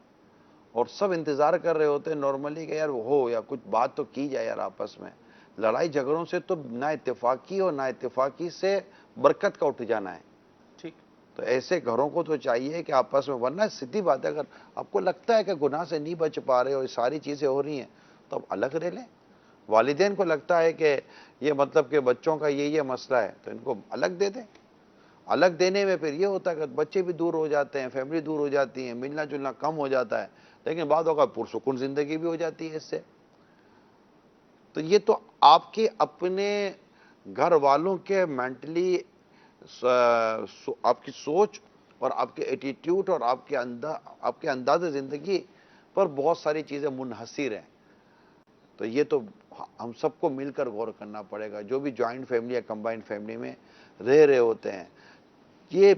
اور سب انتظار کر رہے ہوتے ہیں نارملی کہ یار ہو یا کچھ بات تو کی جائے یار آپس میں. لڑائی جھگڑوں سے تو نہ اتفاقی اور نہ اتفاقی سے برکت کا اٹھ جانا ہے. ٹھیک. تو ایسے گھروں کو تو چاہیے کہ آپس میں، ورنہ سیدھی بات ہے اگر آپ کو لگتا ہے کہ گناہ سے نہیں بچ پا رہے اور یہ ساری چیزیں ہو رہی ہیں تو اب الگ رہ لیں. والدین کو لگتا ہے کہ یہ مطلب کہ بچوں کا یہ مسئلہ ہے تو ان کو الگ دے دیں. الگ دینے میں پھر یہ ہوتا ہے کہ بچے بھی دور ہو جاتے ہیں، فیملی دور ہو جاتی ہیں، ملنا جلنا کم ہو جاتا ہے، لیکن بعد اوقات پرسکون زندگی بھی ہو جاتی ہے اس سے. تو یہ تو آپ کے اپنے گھر والوں کے مینٹلی آپ کی سوچ اور آپ کے ایٹیٹیوڈ اور آپ کے انداز زندگی پر بہت ساری چیزیں منحصر ہیں. تو یہ تو ہم سب کو مل کر غور کرنا پڑے گا جو بھی جوائنٹ فیملی یا کمبائنڈ فیملی میں رہ رہے ہوتے ہیں. یہ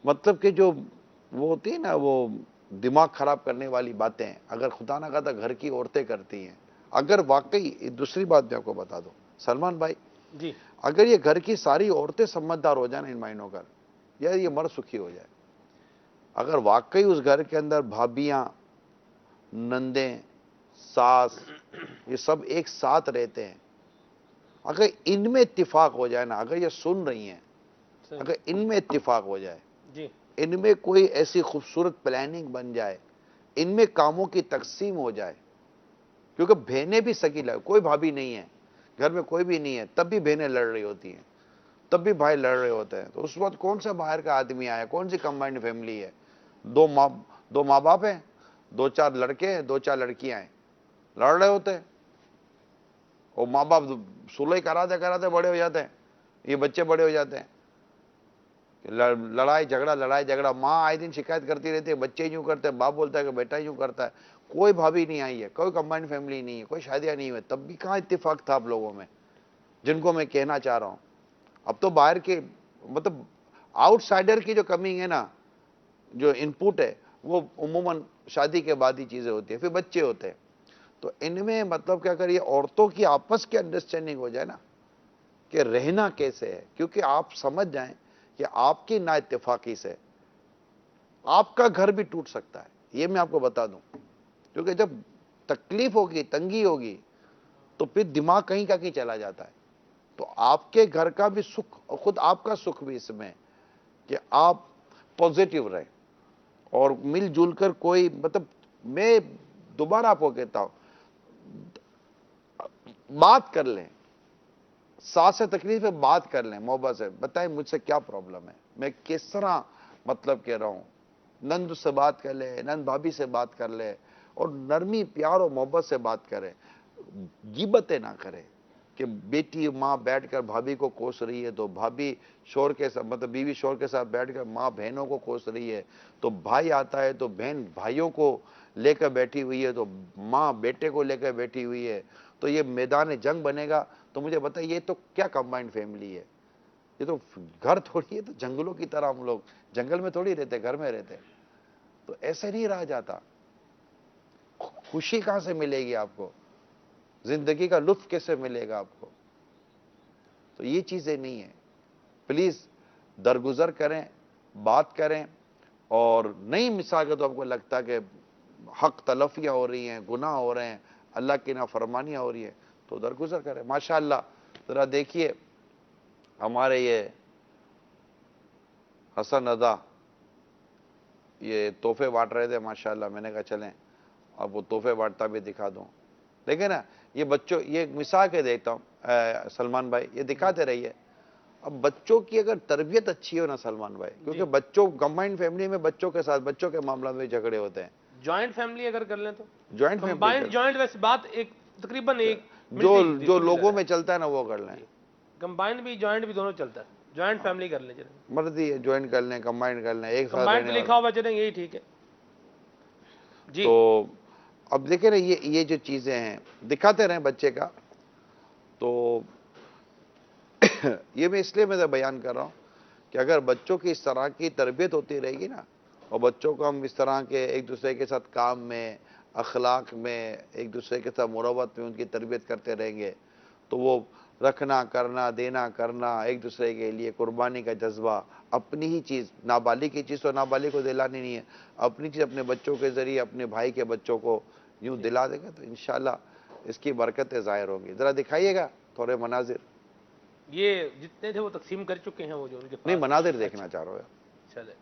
مطلب کہ جو وہ ہوتی ہے نا وہ دماغ خراب کرنے والی باتیں اگر خدا نہ خواستہ گھر کی عورتیں کرتی ہیں، اگر واقعی دوسری بات میں آپ کو بتا دوں سلمان بھائی، جی. اگر یہ گھر کی ساری عورتیں سمجھدار ہو جائیں ان معنوں کر، یا یہ مرد سکھی ہو جائے. اگر واقعی اس گھر کے اندر بھابیاں، نندیں، ساس یہ سب ایک ساتھ رہتے ہیں، اگر ان میں اتفاق ہو جائے نا، اگر یہ سن رہی ہیں، صحیح. اگر ان میں اتفاق ہو جائے، جی. ان میں کوئی ایسی خوبصورت پلاننگ بن جائے، ان میں کاموں کی تقسیم ہو جائے، کیونکہ بہنیں بھی سکی کوئی بھابھی نہیں ہے گھر میں، کوئی بھی نہیں ہے، تب بھی بہنیں لڑ رہی ہوتی ہیں، تب بھی بھائی لڑ رہے ہوتے ہیں. تو اس وقت کون سا باہر کا آدمی آیا، کون سی کمبائنڈ فیملی ہے؟ دو ماں باپ ہیں، دو چار لڑکے ہیں، دو چار لڑکیاں ہیں، لڑ رہے ہوتے ہیں. اور ماں باپ سلح کراتے بڑے ہو جاتے ہیں، یہ بچے بڑے ہو جاتے ہیں. لڑائی جھگڑا، ماں آئے دن شکایت کرتی رہتی ہے بچے یوں کرتے ہیں، باپ بولتا ہے کہ بیٹا یوں کرتا ہے. کوئی بھابھی نہیں آئی ہے، کوئی کمبائنڈ فیملی نہیں ہے، کوئی شادیاں نہیں ہوئی، تب بھی کہاں اتفاق تھا آپ لوگوں میں، جن کو میں کہنا چاہ رہا ہوں. اب تو باہر کے مطلب آؤٹ سائڈر کی جو کمی ہے نا، جو ان پٹ ہے وہ عموماً شادی کے بعد ہی چیزیں ہوتی ہیں، پھر بچے ہوتے ہیں. تو ان میں مطلب کہ اگر یہ عورتوں کی آپس کی انڈرسٹینڈنگ ہو جائے نا کہ رہنا کیسے ہے، کیونکہ آپ سمجھ جائیں کہ آپ کی نا اتفاقی سے آپ کا گھر بھی ٹوٹ سکتا ہے، یہ میں آپ کو بتا دوں. کیونکہ جب تکلیف ہوگی، تنگی ہوگی، تو پھر دماغ کہیں کا کہیں چلا جاتا ہے. تو آپ کے گھر کا بھی سکھ، خود آپ کا سکھ بھی اس میں کہ آپ پوزیٹو رہیں اور مل جل کر کوئی مطلب، میں دوبارہ آپ کو کہتا ہوں بات کر لیں، ساتھ سے تکلیف ہے بات کر لیں، محبت سے بتائیں مجھ سے کیا پرابلم ہے، میں کس طرح مطلب کہہ رہا ہوں. نند سے بات کر لے، نند بھابھی سے بات کر لے، اور نرمی پیار اور محبت سے بات کرے، غیبتیں نہ کرے. کہ بیٹی ماں بیٹھ کر بھابھی کو کوس رہی ہے تو بھابھی شور کے ساتھ مطلب بیوی شور کے ساتھ بیٹھ کر ماں بہنوں کو کوس رہی ہے، تو بھائی آتا ہے تو بہن بھائیوں کو لے کر بیٹھی ہوئی ہے، تو ماں بیٹے کو لے کر بیٹھی ہوئی ہے، تو یہ میدان جنگ بنے گا. تو مجھے بتائیے یہ تو کیا کمبائنڈ فیملی ہے؟ یہ تو گھر تھوڑی ہے، تو جنگلوں کی طرح ہم لوگ جنگل میں تھوڑی رہتے، گھر میں رہتے. تو ایسے نہیں رہا جاتا. خوشی کہاں سے ملے گی آپ کو؟ زندگی کا لطف کیسے ملے گا آپ کو؟ تو یہ چیزیں نہیں ہیں. پلیز درگزر کریں، بات کریں، اور نئی مثال کے تو آپ کو لگتا ہے کہ حق تلفیاں ہو رہی ہیں، گناہ ہو رہے ہیں، اللہ کی نافرمانیاں ہو رہی ہیں، تو درگزر کریں. ماشاءاللہ ذرا دیکھیے ہمارے یہ حسن ادا یہ تحفے بانٹ رہے تھے، ماشاءاللہ میں نے کہا چلیں اب وہ تحفے بانٹتا بھی دکھا دوں. دیکھیں نا یہ بچوں، یہ ایک مثال کے دیتا ہوں سلمان بھائی، یہ دکھاتے رہیے. اب بچوں کی اگر تربیت اچھی ہو نا سلمان بھائی، کیونکہ بچوں کمبائنڈ فیملی میں بچوں کے ساتھ بچوں کے معاملات میں جھگڑے ہوتے ہیں. جوائنٹ فیملی اگر کر لیں تو جوائنٹ کمبائنڈ فیملی جوائنٹ ویسے بات ایک تقریباً ایک جو لوگوں میں چلتا ہے نا وہ کر لیں. کمبائنڈ بھی جوائنٹ بھی دونوں چلتا ہے. جوائنٹ فیملی کر لیں چلیں، مرضی ہے جوائن کر لیں، کمبائنڈ کر لیں، ایک ساتھ کمبائنڈ پہ رہنے لکھا والا. ہوا چلیں یہی ٹھیک ہے. جی تو اب دیکھیں نا یہ جو چیزیں ہیں دکھاتے رہیں بچے کا. تو یہ میں اس لیے میں بیان کر رہا ہوں کہ اگر بچوں کی اس طرح کی تربیت ہوتی رہے گی نا، اور بچوں کو ہم اس طرح کے ایک دوسرے کے ساتھ کام میں، اخلاق میں، ایک دوسرے کے ساتھ مروت میں ان کی تربیت کرتے رہیں گے، تو وہ رکھنا کرنا دینا کرنا، ایک دوسرے کے لیے قربانی کا جذبہ، اپنی ہی چیز، نابالغ کی چیز تو نابالغ کو دلانی نہیں ہے، اپنی چیز اپنے بچوں کے ذریعے اپنے بھائی کے بچوں کو یوں دلا دے گا تو انشاءاللہ اس کی برکتیں ظاہر ہوں گی. ذرا دکھائیے گا تھوڑے مناظر. یہ جتنے تھے وہ تقسیم کر چکے ہیں وہ جو ان کے نہیں پاس. مناظر دیکھنا چاہ رہا ہوں. چلے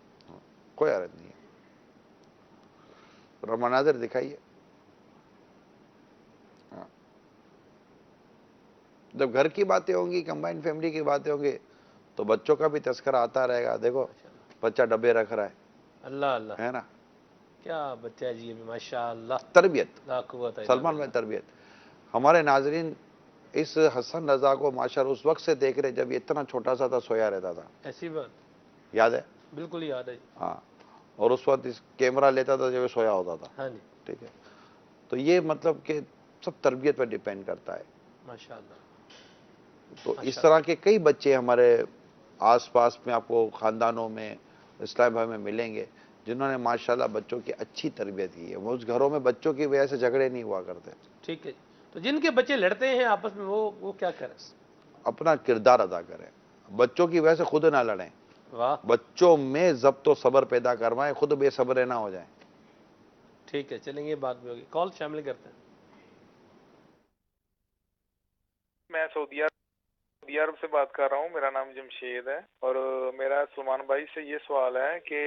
کوئی حرج نہیں ہے، ذرا مناظر دکھائیے. ہاں. جب گھر کی باتیں ہوں گی، کمبائنڈ فیملی کی باتیں ہوں گی تو بچوں کا بھی تذکرہ آتا رہے گا. دیکھو بچہ ڈبے رکھ رہا اللہ اللہ ہے نا. کیا بچہ ہے جی ابھی، ماشاء اللہ. تربیت لا قوت الا سلمان باللہ. میں تربیت. ہمارے ناظرین اس حسن رضا کو ماشاءاللہ اس وقت سے دیکھ رہے جب یہ اتنا چھوٹا سا تھا، سویا رہتا تھا. ایسی بات یاد ہے؟ بالکل یاد ہے جی. ہاں. اور اس وقت اس کیمرہ لیتا تھا جب یہ سویا ہوتا تھا. ہاں جی ٹھیک ہے. تو یہ مطلب کہ سب تربیت پر ڈیپینڈ کرتا ہے. ماشاء اللہ. تو اس طرح کے کئی بچے ہمارے آس پاس میں آپ کو خاندانوں میں، اسلام بھائی میں ملیں گے جنہوں نے ماشاءاللہ بچوں کی اچھی تربیت کی ہے. وہ اس گھروں میں بچوں کی وجہ سے جھگڑے نہیں ہوا کرتے. ٹھیک ہے جی. تو جن کے بچے لڑتے ہیں آپس میں وہ کیا کریں؟ اپنا کردار ادا کریں، بچوں کی وجہ سے خود نہ لڑیں، واہ بچوں میں ضبط و صبر پیدا کروائیں، خود بے صبرے نہ ہو جائیں. ٹھیک ہے چلیں یہ بات بھی ہوگی. کال شامل کرتے ہیں. میں سعودی عرب سے بات کر رہا ہوں. میرا نام جمشید ہے اور میرا سلمان بھائی سے یہ سوال ہے کہ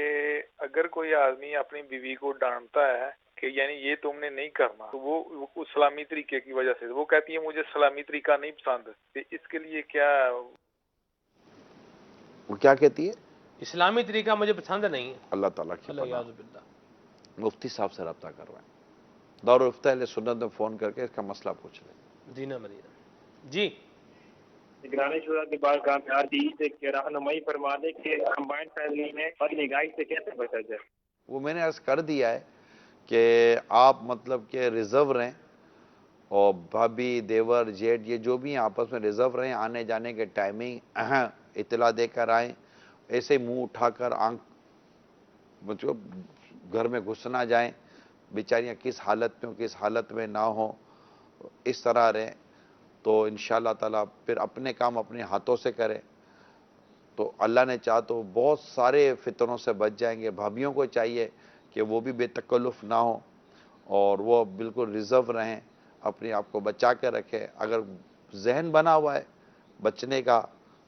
اگر کوئی آدمی اپنی بیوی کو ڈانٹتا ہے کہ یعنی یہ تم نے نہیں کرنا، تو وہ اسلامی طریقے کی وجہ سے وہ کہتی ہے مجھے اسلامی طریقہ نہیں پسند، تو اس کے لیے کیا؟ وہ کیا کہتی ہے؟ اسلامی طریقہ مجھے پسند نہیں ہے. اللہ تعالیٰ کی اللہ پناہ. یعوذ باللہ. مفتی صاحب سے رابطہ کروائیں، دارالفتہ اہل سنت میں فون کر کے اس کا مسئلہ پوچھ لیں. مدینہ مدینہ. جی نگران شورا کی بارگاہ میں عرض ہے کہ رہنمائی فرما دیں کہ کمبائنڈ فیملی میں بد نگاہی سے کیسے بچا جائے. وہ میں نے عرض کر دیا ہے کہ آپ مطلب کہ ریزرو رہیں، اور بھابھی دیور جیٹ یہ جو بھی ہیں آپس میں ریزرو رہیں، آنے جانے کے ٹائمنگ اطلاع دے کر آئیں. ایسے منہ اٹھا کر آنکھ مطلب گھر میں گھس نہ جائیں، بیچاریاں کس حالت میں ہوں کس حالت میں نہ ہوں، اس طرح رہیں. تو انشاءاللہ تعالیٰ پھر اپنے کام اپنے ہاتھوں سے کریں تو اللہ نے چاہا تو بہت سارے فتنوں سے بچ جائیں گے. بھابھیوں کو چاہیے کہ وہ بھی بے تکلف نہ ہوں اور وہ بالکل ریزرو رہیں، اپنے آپ کو بچا کے رکھیں. اگر ذہن بنا ہوا ہے بچنے کا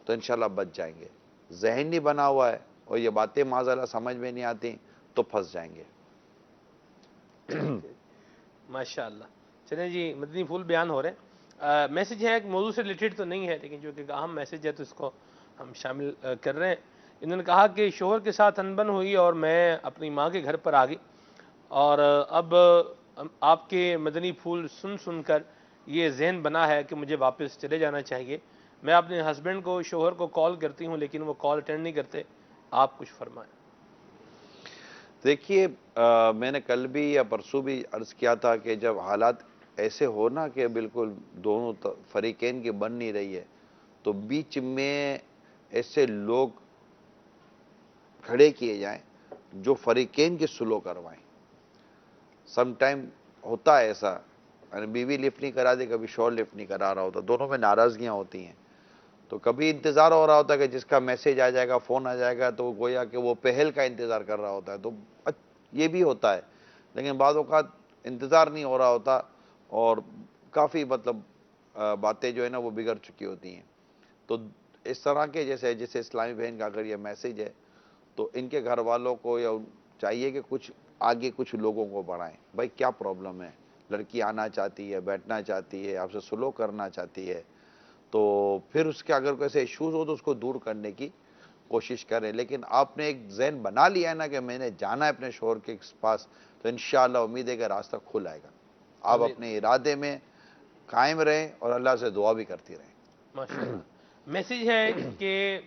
تو انشاءاللہ بچ جائیں گے. ذہن نہیں بنا ہوا ہے اور یہ باتیں معاذاللہ سمجھ میں نہیں آتی تو پھنس جائیں گے. ماشاء اللہ. چلیں جی مدنی پھول بیان ہو رہے ہیں. میسج ہے ایک موضوع سے ریلیٹڈ تو نہیں ہے لیکن جو کہ اہم میسج ہے تو اس کو ہم شامل کر رہے ہیں. انہوں نے کہا کہ شوہر کے ساتھ انبن ہوئی اور میں اپنی ماں کے گھر پر آ گئی اور اب آپ کے مدنی پھول سن سن کر یہ ذہن بنا ہے کہ مجھے واپس چلے جانا چاہیے. میں اپنے ہسبینڈ کو شوہر کو کال کرتی ہوں لیکن وہ کال اٹینڈ نہیں کرتے. آپ کچھ فرمائیں. دیکھیے میں نے کل بھی یا پرسوں بھی عرض کیا تھا کہ جب حالات ایسے ہونا کہ بالکل دونوں فریقین کی بن نہیں رہی ہے تو بیچ میں ایسے لوگ کھڑے کیے جائیں جو فریقین کی سلو کروائیں. سم ٹائم ہوتا ہے ایسا، یعنی بیوی لفٹ نہیں کرا دی، کبھی شوہر لفٹ نہیں کرا رہا ہوتا، دونوں میں ناراضگیاں ہوتی ہیں. تو کبھی انتظار ہو رہا ہوتا ہے کہ جس کا میسج آ جائے گا فون آ جائے گا تو گویا کہ وہ پہل کا انتظار کر رہا ہوتا ہے. تو یہ بھی ہوتا ہے لیکن بعض اوقات انتظار نہیں ہو رہا ہوتا اور کافی مطلب باتیں جو ہے نا وہ بگڑ چکی ہوتی ہیں. تو اس طرح کے جیسے اسلامی بہن کا اگر یہ میسج ہے تو ان کے گھر والوں کو یا چاہیے کہ کچھ آگے کچھ لوگوں کو بڑھائیں. بھائی کیا پرابلم ہے، لڑکی آنا چاہتی ہے، بیٹھنا چاہتی ہے، آپ سے سلوک کرنا چاہتی ہے، تو پھر اس کے اگر کوئی ایسے ایشوز ہو تو اس کو دور کرنے کی کوشش کریں. لیکن آپ نے ایک ذہن بنا لیا ہے نا کہ میں نے جانا ہے اپنے شوہر کے پاس، تو انشاءاللہ امید ہے کہ راستہ کھل آئے گا. آپ اپنے ارادے میں قائم رہیں اور اللہ سے دعا بھی کرتی رہیں. ماشاءاللہ. میسیج ہے کہ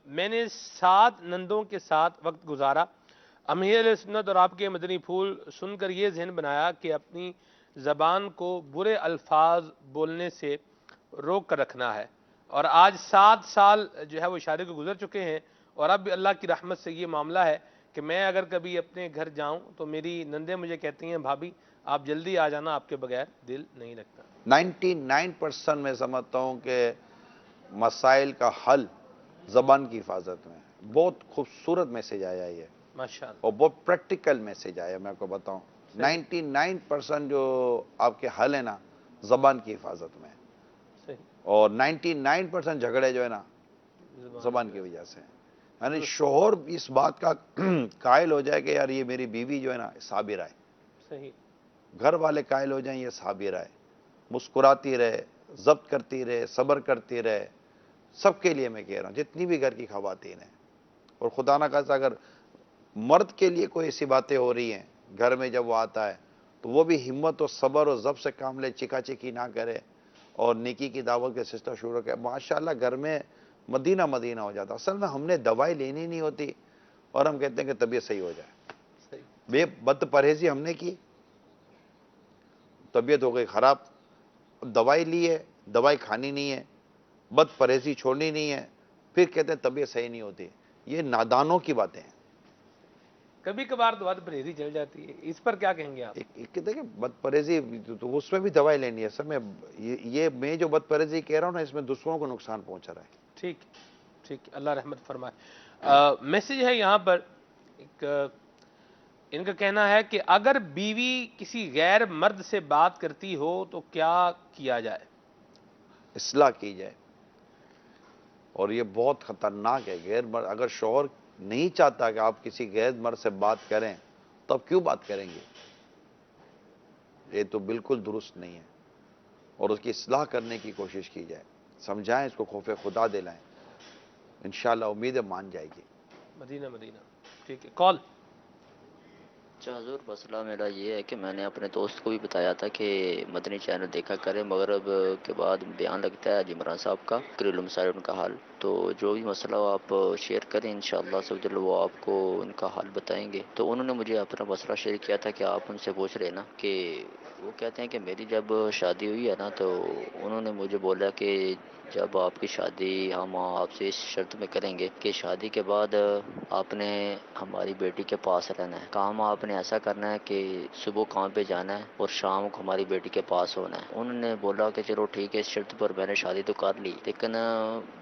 میں نے 7 نندوں کے ساتھ وقت گزارا. امیر علیہ سنت اور آپ کے مدنی پھول سن کر یہ ذہن بنایا کہ اپنی زبان کو برے الفاظ بولنے سے روک کر رکھنا ہے، اور آج 7 سال جو ہے وہ شادی کو گزر چکے ہیں، اور اب بھی اللہ کی رحمت سے یہ معاملہ ہے کہ میں اگر کبھی اپنے گھر جاؤں تو میری نندیں مجھے کہتی ہیں بھابھی آپ جلدی آ جانا، آپ کے بغیر دل نہیں لگتا. 99% میں سمجھتا ہوں کہ مسائل کا حل زبان کی حفاظت میں. بہت خوبصورت میسیج آیا یہ، ماشاءاللہ. اور بہت پریکٹیکل میسیج آیا. میں آپ کو بتاؤں 99% جو آپ کے حل ہے نا زبان کی حفاظت میں، صحیح. اور 99% جھگڑے جو ہے نا زبان کی وجہ سے. یعنی شوہر اس بات کا قائل ہو جائے کہ یار یہ میری بیوی جو ہے نا صابر ہے، صحیح. گھر والے قائل ہو جائیں یہ صابر ہے، مسکراتی رہے، ضبط کرتی رہے، صبر کرتی رہے. سب کے لیے میں کہہ رہا ہوں جتنی بھی گھر کی خواتین ہیں، اور خدا نہ خواستہ اگر مرد کے لیے کوئی ایسی باتیں ہو رہی ہیں گھر میں جب وہ آتا ہے تو وہ بھی ہمت اور صبر اور ضبط سے کام لے، چکا چکی نہ کرے، اور نیکی کی دعوت کے سلسلہ شروع کرے. ماشاءاللہ گھر میں مدینہ مدینہ ہو جاتا. اصل میں ہم نے دوائی لینی نہیں ہوتی اور ہم کہتے ہیں کہ طبیعت صحیح ہو جائے. صحیح. بے بد پرہیزی ہم نے کی، طبیعت ہو گئی خراب، دوائی لی ہے، دوائی کھانی نہیں ہے، بد پرہیزی چھوڑنی نہیں ہے، پھر کہتے ہیں طبیعت صحیح نہیں ہوتی. یہ نادانوں کی باتیں ہیں. کبھی کبھار تو بات پرہیزی چل جاتی ہے، اس پر کیا کہیں گے آپ؟ دیکھیں بد پرہیزی تو اس میں بھی دوائی لینی ہے. سب میں یہ میں جو بد پرہیزی کہہ رہا ہوں نا اس میں دوسروں کو نقصان پہنچا رہا ہے. ٹھیک ٹھیک، اللہ رحمت فرمائے. میسیج ہے یہاں پر ایک، ان کا کہنا ہے کہ اگر بیوی کسی غیر مرد سے بات کرتی ہو تو کیا کیا جائے؟ اصلاح کی جائے. اور یہ بہت خطرناک ہے. غیر مرد اگر شوہر نہیں چاہتا کہ آپ کسی غیر مرد سے بات کریں تو آپ کیوں بات کریں گے؟ یہ تو بالکل درست نہیں ہے. اور اس کی اصلاح کرنے کی کوشش کی جائے، سمجھائیں، اس کو خوف خدا دلائیں. انشاءاللہ امید ہے مان جائے گی. مدینہ مدینہ. ٹھیک ہے. کال. اچھا حضور، مسئلہ میرا یہ ہے کہ میں نے اپنے دوست کو بھی بتایا تھا کہ مدنی چینل دیکھا کرے، مغرب کے بعد بیان لگتا ہے حاجی عمران صاحب کا گھریلو مسائل ان کا حل. تو جو بھی مسئلہ ہو آپ شیئر کریں، انشاءاللہ سب جل وہ آپ کو ان کا حل بتائیں گے. تو انہوں نے مجھے اپنا مسئلہ شیئر کیا تھا کہ آپ ان سے پوچھ رہے نا کہ وہ کہتے ہیں کہ میری جب شادی ہوئی ہے نا تو انہوں نے مجھے بولا کہ جب آپ کی شادی ہم آپ سے اس شرط میں کریں گے کہ شادی کے بعد آپ نے ہماری بیٹی کے پاس رہنا ہے، کام آپ نے ایسا کرنا ہے کہ صبح کام پہ جانا ہے اور شام کو ہماری بیٹی کے پاس ہونا ہے. انہوں نے بولا کہ چلو ٹھیک ہے، اس شرط پر میں نے شادی تو کر لی، لیکن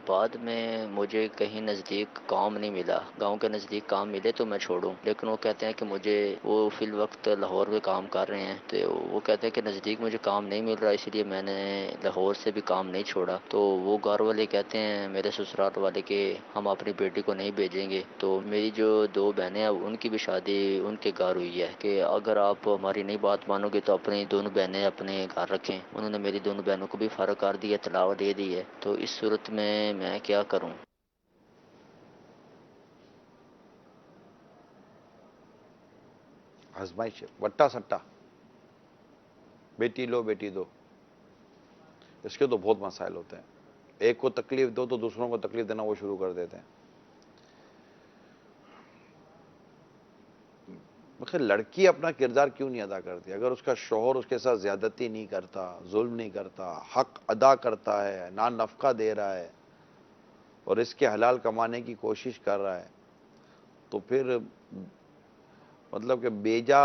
بعد میں مجھے کہیں نزدیک کام نہیں ملا. گاؤں کے نزدیک کام ملے تو میں چھوڑوں، لیکن وہ کہتے ہیں کہ مجھے وہ فی الوقت لاہور میں کام کر رہے ہیں، تو وہ کہتے ہیں کہ نزدیک مجھے کام نہیں مل رہا، اس لیے میں نے لاہور سے بھی کام نہیں چھوڑا. تو وہ گھر والے کہتے ہیں میرے سسرال والے کہ ہم اپنی بیٹی کو نہیں بھیجیں گے. تو میری جو 2 بہنیں ہیں ان کی بھی شادی ان کے گھر ہوئی ہے کہ اگر آپ ہماری نہیں بات مانو گے تو اپنی دونوں بہنیں اپنے گھر رکھیں. انہوں نے میری دونوں بہنوں کو بھی فارغ کر دیا، طلاق دے دی ہے. تو اس صورت میں کیا کروں؟ آزمائش وٹا سٹا، بیٹی لو بیٹی دو، اس کے تو بہت مسائل ہوتے ہیں. ایک کو تکلیف دو تو دوسروں کو تکلیف دینا وہ شروع کر دیتے ہیں. لڑکی اپنا کردار کیوں نہیں ادا کرتی؟ اگر اس کا شوہر اس کے ساتھ زیادتی نہیں کرتا، ظلم نہیں کرتا، حق ادا کرتا ہے، نان نفقہ دے رہا ہے اور اس کے حلال کمانے کی کوشش کر رہا ہے، تو پھر مطلب کہ بیجا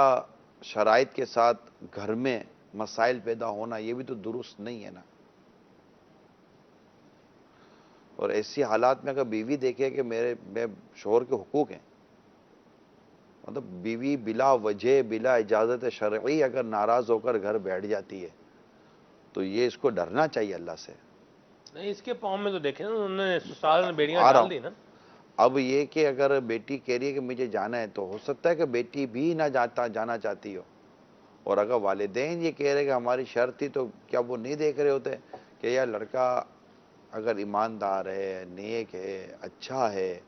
شرائط کے ساتھ گھر میں مسائل پیدا ہونا یہ بھی تو درست نہیں ہے نا. اور ایسی حالات میں اگر بیوی دیکھے کہ میں شوہر کے حقوق ہیں، مطلب بیوی بلا وجہ بلا اجازت شرعی اگر ناراض ہو کر گھر بیٹھ جاتی ہے تو یہ اس کو ڈرنا چاہیے اللہ سے. نہیں، اس کے پاؤں میں تو دیکھیں نا انہوں نے سسرال میں بیڑیاں آ رہا ڈال دی نا. اب یہ کہ اگر بیٹی کہہ رہی ہے کہ مجھے جانا ہے تو ہو سکتا ہے کہ بیٹی بھی نہ جانا چاہتی ہو اور اگر والدین یہ کہہ رہے کہ ہماری شرط تھی، تو کیا وہ نہیں دیکھ رہے ہوتے کہ یار لڑکا اگر ایماندار ہے، نیک ہے، اچھا ہے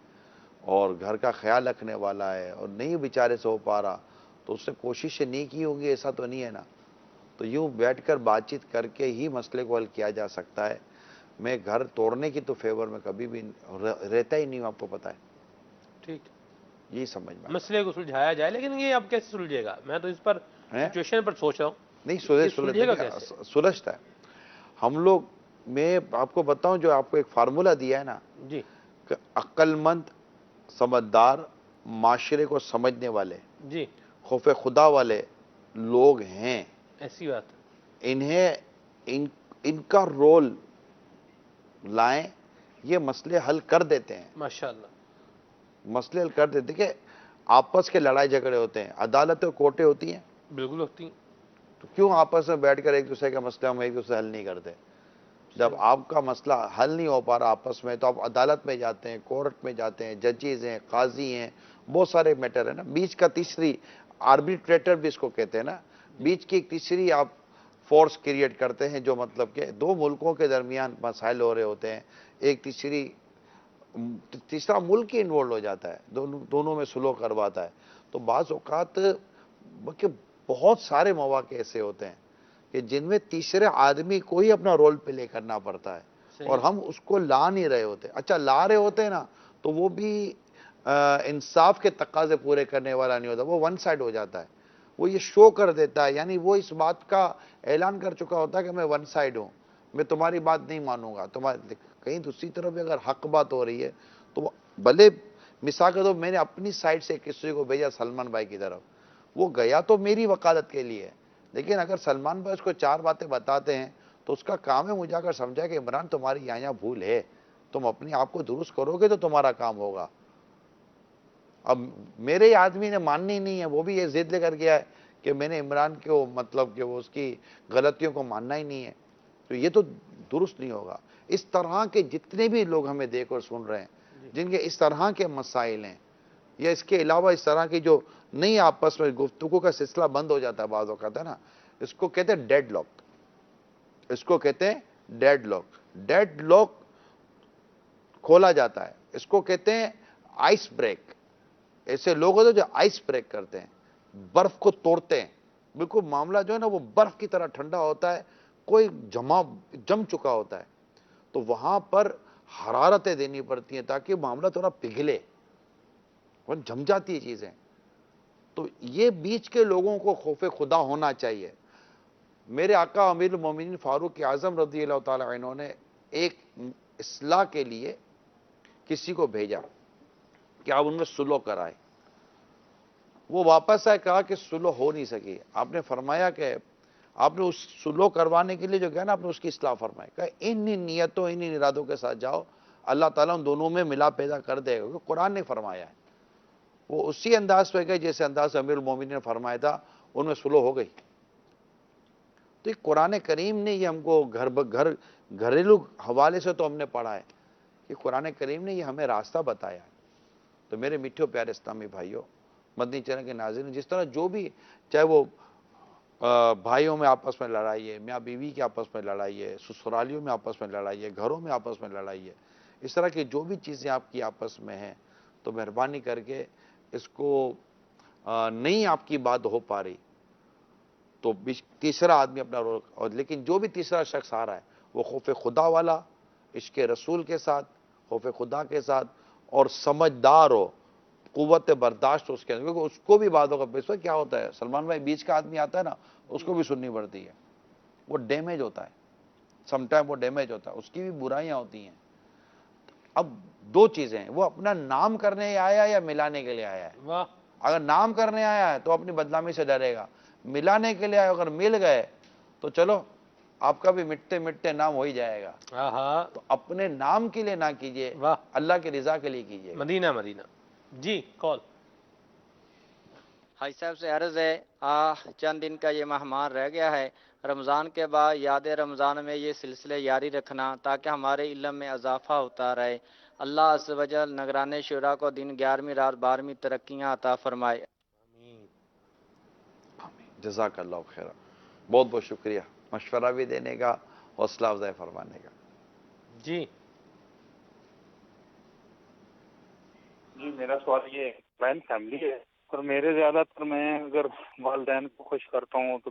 اور گھر کا خیال رکھنے والا ہے اور نہیں بیچارے سے ہو پا رہا، تو اس نے کوششیں نہیں کی ہوں گی؟ ایسا تو نہیں ہے نا. تو یوں بیٹھ کر بات چیت کر کے ہی مسئلے کو حل کیا جا سکتا ہے. میں گھر توڑنے کی تو فیور میں کبھی بھی رہتا ہی نہیں ہوں، آپ کو پتہ ہے. ٹھیک، یہی سمجھ میں مسئلے کو سلجھایا جائے، لیکن یہ اب کیسے سلجھے گا؟ میں تو اس پر ہیں؟ سچویشن پر سوچ رہا ہوں. نہیں یہ سلجھے گا کیسے؟ سلجھتا ہے. ہم لوگ، میں آپ کو بتاؤں، جو آپ کو ایک فارمولہ دیا ہے نا جی کہ عقل مند، سمجھدار، معاشرے کو سمجھنے والے، جی، خوف خدا والے لوگ ہیں، ایسی بات ہے. انہیں ان کا رول لائیں، یہ مسئلے حل کر دیتے ہیں. ماشاءاللہ. مسئلے حل کر دیتے کہ آپس کے لڑائی جھگڑے ہوتے ہیں، عدالتیں کورٹیں ہوتی ہیں، بالکل ہوتی ہیں. تو کیوں آپس میں بیٹھ کر ایک دوسرے کا مسئلہ ہم ایک دوسرے حل نہیں کرتے؟ جب آپ کا مسئلہ حل نہیں ہو پا رہا آپس میں، تو آپ عدالت میں جاتے ہیں، کورٹ میں جاتے ہیں، ججز ہیں، قاضی ہیں، بہت سارے میٹر ہیں نا. بیچ کا تیسری آربیٹریٹر بھی اس کو کہتے ہیں نا، بیچ کی ایک تیسری آپ فورس کریٹ کرتے ہیں، جو مطلب کہ دو ملکوں کے درمیان مسائل ہو رہے ہوتے ہیں، ایک تیسرا ملک ہی انوالو ہو جاتا ہے، دونوں میں سلو کرواتا ہے. تو بعض اوقات کہ بہت سارے مواقع ایسے ہوتے ہیں کہ جن میں تیسرے آدمی کو ہی اپنا رول پلے کرنا پڑتا ہے، اور ہم اس کو لا نہیں رہے ہوتے. اچھا لا رہے ہوتے ہیں نا، تو وہ بھی انصاف کے تقاضے پورے کرنے والا نہیں ہوتا، وہ ون سائڈ ہو جاتا ہے. وہ یہ شو کر دیتا ہے، یعنی وہ اس بات کا اعلان کر چکا ہوتا ہے کہ میں ون سائڈ ہوں، میں تمہاری بات نہیں مانوں گا. کہیں دوسری طرف اگر حق بات ہو رہی ہے تو وہ بھلے، مثال کے طور میں نے اپنی سائڈ سے کسی کو بھیجا سلمان بھائی کی طرف، وہ گیا تو میری وکالت کے لیے، لیکن اگر سلمان بھائی اس کو 4 باتیں بتاتے ہیں تو اس کا کام ہے مجھے جا کر سمجھا کہ عمران تمہاری یہاں بھول ہے، تم اپنے آپ کو درست کرو گے تو تمہارا کام ہوگا. اب میرے آدمی نے ماننی نہیں ہے، وہ بھی یہ ضد لے کر گیا ہے کہ میں نے عمران کو مطلب کہ وہ اس کی غلطیوں کو ماننا ہی نہیں ہے، تو یہ تو درست نہیں ہوگا. اس طرح کے جتنے بھی لوگ ہمیں دیکھ اور سن رہے ہیں، جن کے اس طرح کے مسائل ہیں، یا اس کے علاوہ اس طرح کی جو نہیں آپس میں گفتگو کا سلسلہ بند ہو جاتا ہے بعض اوقات ہے نا، اس کو کہتے ہیں ڈیڈ لاک. اس کو کہتے ہیں ڈیڈ لاک. ڈیڈ لاک کھولا جاتا ہے. اس کو کہتے ہیں آئس بریک. ایسے لوگ ہوتے ہیں جو آئس بریک کرتے ہیں، برف کو توڑتے ہیں. بالکل معاملہ جو ہے نا وہ برف کی طرح ٹھنڈا ہوتا ہے، کوئی جم چکا ہوتا ہے، تو وہاں پر حرارتیں دینی پڑتی ہیں تاکہ معاملہ تھوڑا پگھلے، وہ جم جاتی ہے چیزیں. تو یہ بیچ کے لوگوں کو خوف خدا ہونا چاہیے. میرے آقا امیر المومنین فاروق اعظم رضی اللہ تعالی عنہ نے ایک اصلاح کے لیے کسی کو بھیجا کہ آپ ان میں صلح کرائے. وہ واپس آئے، کہا کہ صلح ہو نہیں سکی. آپ نے فرمایا کہ آپ نے اس صلح کروانے کے لیے جو گیا نا، آپ نے اس کی اصلاح فرمائی. کہا ان نیتوں ان ارادوں کے ساتھ جاؤ، اللہ تعالیٰ ان دونوں میں ملا پیدا کر دے گا. قرآن نے فرمایا ہے. وہ اسی انداز پہ گئے جیسے انداز امیر المومنین نے فرمایا تھا، ان میں صلح ہو گئی. تو یہ قرآن کریم نے یہ ہم کو گھریلو حوالے سے تو ہم نے پڑھا ہے کہ قرآن کریم نے یہ ہمیں راستہ بتایا ہے. تو میرے میٹھے پیارے اسلامی بھائیوں، مدنی چینل کے ناظرین، جس طرح جو بھی، چاہے وہ بھائیوں میں آپس میں لڑائی ہے، میاں بیوی کے آپس میں لڑائی ہے، سسرالیوں میں آپس میں لڑائی ہے، گھروں میں آپس میں لڑائی ہے، اس طرح کی جو بھی چیزیں آپ کی آپس میں ہیں، تو مہربانی کر کے اس کو نہیں آپ کی بات ہو پا رہی تو تیسرا آدمی اپنا رول، اور لیکن جو بھی تیسرا شخص آ رہا ہے وہ خوف خدا والا، عشق رسول کے ساتھ، خوف خدا کے ساتھ، اور سمجھدار ہو، قوت برداشت اس کے اندر، کیونکہ اس کو بھی باتوں کا بیسو کیا ہوتا ہے. سلمان بھائی بیچ کا آدمی آتا ہے نا، اس کو بھی سننی پڑتی ہے، وہ ڈیمیج ہوتا ہے، سم ٹائم وہ ڈیمیج ہوتا ہے، اس کی بھی برائیاں ہوتی ہیں. اب دو چیزیں ہیں، وہ اپنا نام کرنے آیا یا ملانے کے لیے آیا ہے. واہ، اگر نام کرنے آیا ہے تو اپنی بدنامی سے ڈرے گا، ملانے کے لیے آیا اگر مل گئے تو چلو آپ کا بھی مٹتے مٹتے نام ہو ہی جائے گا. ہاں، تو اپنے نام کے لیے نہ کیجئے، واہ، اللہ کی رضا کے لیے کیجئے. مدینہ مدینہ. جی کال. حاج صاحب سے عرض ہے، چند دن کا یہ مہمان رہ گیا ہے، رمضان کے بعد یاد رمضان میں یہ سلسلے جاری رکھنا تاکہ ہمارے علم میں اضافہ ہوتا رہے. اللہ عز و جل نگران شورا کو دن 11ویں رات 12ویں ترقیاں عطا فرمائے. جزاک اللہ خیر. بہت بہت شکریہ مشورہ بھی دینے کا، حوصلہ افزائی فرمانے کا. جی جی میرا سوال یہ ہے، جوائنٹ فیملی ہے اور میرے زیادہ تر میں اگر والدین کو خوش کرتا ہوں تو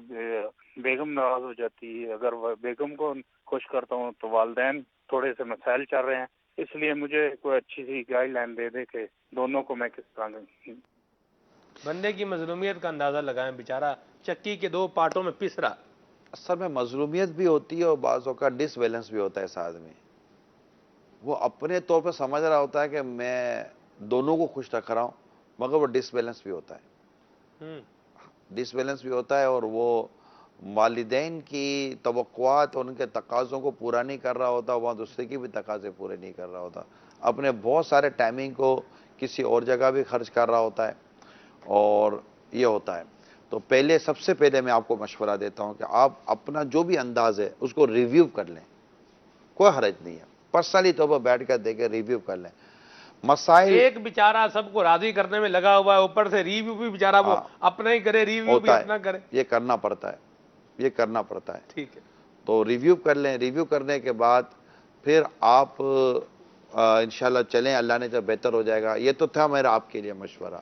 بیگم ناراض ہو جاتی ہے، اگر بیگم کو خوش کرتا ہوں تو والدین تھوڑے سے مسائل چل رہے ہیں، اس لیے مجھے کوئی اچھی سی گائیڈ لائن دے دے کہ دونوں کو میں کس طرح. بندے کی مظلومیت کا اندازہ لگائیں، بیچارہ چکی کے دو پارٹوں میں پس رہا. اصل میں مظلومیت بھی ہوتی ہے اور بعض اوقات ڈس بیلنس بھی ہوتا ہے. اس آدمی وہ اپنے طور پہ سمجھ رہا ہوتا ہے کہ میں دونوں کو خوش رکھ رہا ہوں، مگر وہ ڈس بیلنس بھی ہوتا ہے. ڈس بیلنس بھی ہوتا ہے اور وہ والدین کی توقعات اور ان کے تقاضوں کو پورا نہیں کر رہا ہوتا، وہاں دوسرے کی بھی تقاضے پورے نہیں کر رہا ہوتا، اپنے بہت سارے ٹائمنگ کو کسی اور جگہ بھی خرچ کر رہا ہوتا ہے. اور یہ ہوتا ہے تو سب سے پہلے میں آپ کو مشورہ دیتا ہوں کہ آپ اپنا جو بھی انداز ہے اس کو ریویو کر لیں. کوئی حرج نہیں ہے، پرسنلی طور پر بیٹھ کر دیکھیں، ریویو کر لیں. مسائل ایک بیچارہ سب کو راضی کرنے میں لگا ہوا ہے، اوپر سے ریویو بھی بیچارہ وہ اپنا ہی کرے، ریویو بھی ہوتا اپنا کرے. ہے، یہ کرنا پڑتا ہے، یہ کرنا پڑتا ہے. ٹھیک ہے، تو ریویو کر لیں. ریویو کرنے کے بعد پھر آپ انشاءاللہ چلیں، اللہ نے جب بہتر ہو جائے گا. یہ تو تھا میرا آپ کے لیے مشورہ.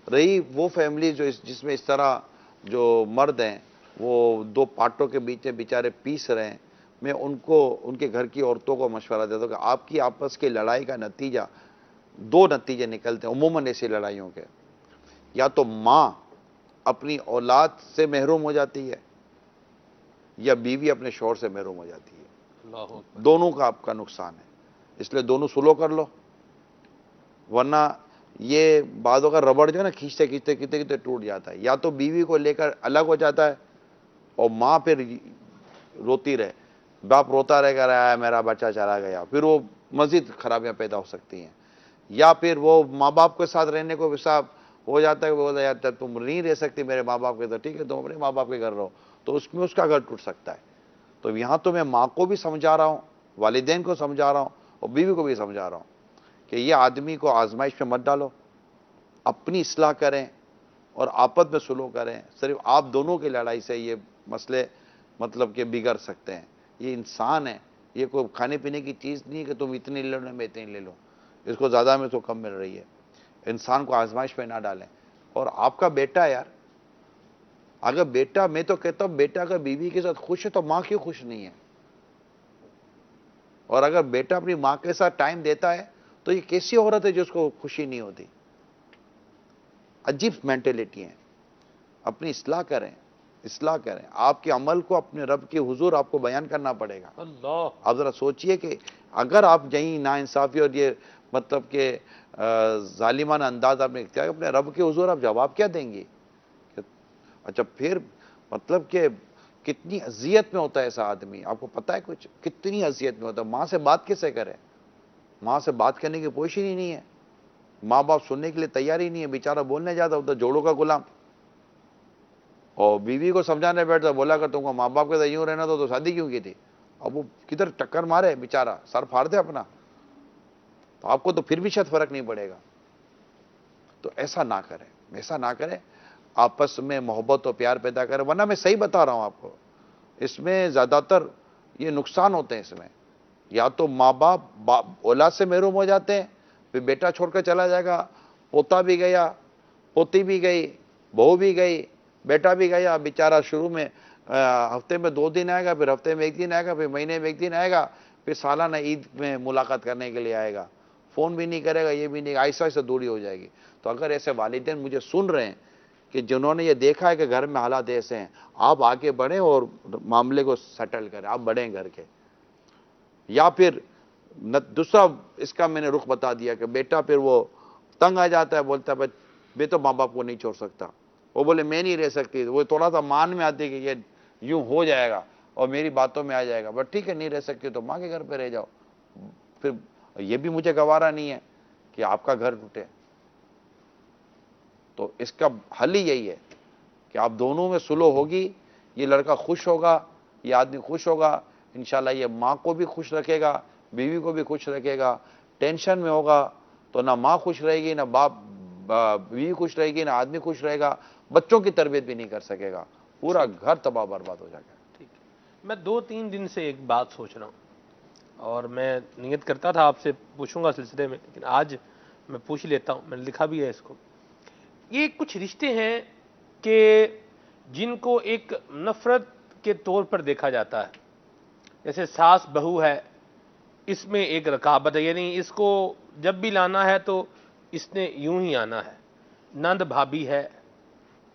رہی وہ فیملی جس میں اس طرح جو مرد ہیں وہ دو پارٹوں کے بیچ میں بیچارے پیس رہے ہیں، میں ان کے گھر کی عورتوں کو مشورہ دیتا ہوں کہ آپ کی آپس کی لڑائی کا نتیجہ، دو نتیجے نکلتے ہیں عموماً ایسی لڑائیوں کے. یا تو ماں اپنی اولاد سے محروم ہو جاتی ہے یا بیوی اپنے شوہر سے محروم ہو جاتی ہے. اللہ اکبر. دونوں کا آپ کا نقصان ہے، اس لیے دونوں سلو کر لو. ورنہ یہ بعضوں کا ربڑ جو ہے نا کھینچتے کھینچتے ٹوٹ جاتا ہے. یا تو بیوی کو لے کر الگ ہو جاتا ہے اور ماں پھر روتی رہے، باپ روتا رہے گا میرا بچہ چلا گیا، پھر وہ مزید خرابیاں پیدا ہو سکتی ہیں. یا پھر وہ ماں باپ کے ساتھ رہنے کو حساب ہو جاتا ہے کہ بولتا ہے تم نہیں رہ سکتی میرے ماں باپ کے، تو ٹھیک ہے تم اپنے ماں باپ کے گھر رہو، تو اس میں اس کا گھر ٹوٹ سکتا ہے. تو یہاں تو میں ماں کو بھی سمجھا رہا ہوں، والدین کو سمجھا رہا ہوں اور بیوی کو بھی سمجھا رہا ہوں کہ یہ آدمی کو آزمائش میں مت ڈالو، اپنی اصلاح کریں اور آپس میں سلو کریں. صرف آپ دونوں کی لڑائی سے یہ مسئلے مطلب کہ بگڑ سکتے ہیں. یہ انسان ہے، یہ کوئی کھانے پینے کی چیز نہیں ہے کہ تم اتنی لے لو میں اتنی لے لو، اس کو زیادہ میں تو کم مل رہی ہے. انسان کو آزمائش میں نہ ڈالیں. اور آپ کا بیٹا یار، اگر بیٹا، میں تو کہتا ہوں بیٹا اگر بیوی کے ساتھ خوش ہے تو ماں کیوں خوش نہیں ہے؟ اور اگر بیٹا اپنی ماں کے ساتھ ٹائم دیتا ہے تو یہ کیسی عورت ہے جس کو خوشی نہیں ہوتی؟ عجیب مینٹلٹی ہیں. اپنی اصلاح کریں، اصلاح کریں. آپ کے عمل کو اپنے رب کے حضور آپ کو بیان کرنا پڑے گا. اللہ. آپ ذرا سوچئے کہ اگر آپ یہیں ناانصافی اور یہ مطلب کہ ظالمانہ انداز آپ نے اختیار، اپنے رب کے حضور آپ جواب کیا دیں گے؟ اچھا پھر مطلب کہ کتنی اذیت میں ہوتا ہے ایسا آدمی، آپ کو پتہ ہے کچھ کتنی اذیت میں ہوتا ہے. ماں سے بات کیسے کرے؟ ماں سے بات کرنے کی پوزیشن ہی نہیں ہے، ماں باپ سننے کے لیے تیار ہی نہیں ہے. بیچارہ بولنے جاتا ہوتا جوڑوں کا غلام، اور بیوی کو سمجھانے بیٹھتا بولا کر تم کو ماں باپ کے ساتھ یوں رہنا تو شادی کیوں کی تھی؟ اب وہ کدھر ٹکر مارے بیچارہ، سر پھاڑ دے اپنا، تو آپ کو تو پھر بھی شاید فرق نہیں پڑے گا. تو ایسا نہ کریں، ایسا نہ کریں. آپس میں محبت و پیار پیدا کریں. ورنہ میں صحیح بتا رہا ہوں آپ کو، اس میں زیادہ تر یہ نقصان ہوتے ہیں. اس میں یا تو ماں باپ اولاد سے محروم ہو جاتے ہیں، پھر بیٹا چھوڑ کر چلا جائے گا، پوتا بھی گیا، پوتی بھی گئی، بہو بھی گئی، بیٹا بھی گیا. بیچارہ شروع میں ہفتے میں 2 دن آئے گا، پھر ہفتے میں 1 دن آئے گا، پھر مہینے میں 1 دن آئے گا، پھر سالانہ عید میں ملاقات کرنے کے لیے آئے گا. فون بھی نہیں کرے گا، یہ بھی نہیں، آہستہ آہستہ دوری ہو جائے گی. تو اگر ایسے والدین مجھے سن رہے ہیں کہ جنہوں نے یہ دیکھا ہے کہ گھر میں حالات ایسے ہیں، آپ آگے بڑھیں اور معاملے کو سیٹل کریں، آپ بڑھیں گھر کے. یا پھر دوسرا اس کا میں نے رخ بتا دیا کہ بیٹا پھر وہ تنگ آ جاتا ہے، بولتا ہے میں تو ماں باپ کو نہیں چھوڑ سکتا. وہ بولے میں نہیں رہ سکتی، وہ تھوڑا سا مان میں آتی کہ یہ یوں ہو جائے گا اور میری باتوں میں آ جائے گا، بٹ ٹھیک ہے نہیں رہ سکتی تو ماں کے گھر پہ رہ جاؤ. پھر یہ بھی مجھے گوارا نہیں ہے کہ آپ کا گھر ٹوٹے. تو اس کا حل ہی یہی ہے کہ آپ دونوں میں سلو ہوگی، یہ لڑکا خوش ہوگا، یہ آدمی خوش ہوگا، انشاءاللہ یہ ماں کو بھی خوش رکھے گا، بیوی کو بھی خوش رکھے گا. ٹینشن میں ہوگا تو نہ ماں خوش رہے گی، نہ بیوی خوش رہے گی، نہ آدمی خوش رہے گا، بچوں کی تربیت بھی نہیں کر سکے گا. پورا گھر تباہ برباد ہو جائے گا. ٹھیک ہے. میں 2-3 دن سے ایک بات سوچ رہا ہوں اور میں نیت کرتا تھا آپ سے پوچھوں گا سلسلے میں، لیکن آج میں پوچھ لیتا ہوں. میں نے لکھا بھی ہے اس کو. یہ کچھ رشتے ہیں کہ جن کو ایک نفرت کے طور پر دیکھا جاتا ہے. جیسے ساس بہو ہے، اس میں ایک رقابت ہے، یعنی اس کو جب بھی لانا ہے تو اس نے یوں ہی آنا ہے. نند بھابھی ہے،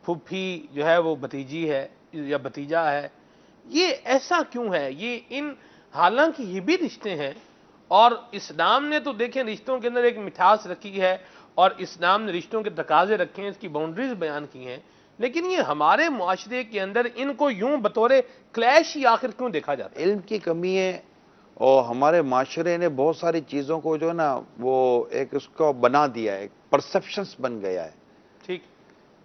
پھوپھی جو ہے وہ بھتیجی ہے یا بھتیجا ہے. یہ ایسا کیوں ہے؟ یہ حالانکہ یہ بھی رشتے ہیں، اور اسلام نے تو دیکھیں رشتوں کے اندر ایک مٹھاس رکھی ہے، اور اسلام نے رشتوں کے تقاضے رکھے ہیں، اس کی باؤنڈریز بیان کی ہیں، لیکن یہ ہمارے معاشرے کے اندر ان کو یوں بطور کلیش ہی آخر کیوں دیکھا جاتا ہے؟ علم کی کمی ہے، اور ہمارے معاشرے نے بہت ساری چیزوں کو جو ہے نا وہ ایک اس کو بنا دیا ہے، ایک پرسپشنس بن گیا ہے ٹھیک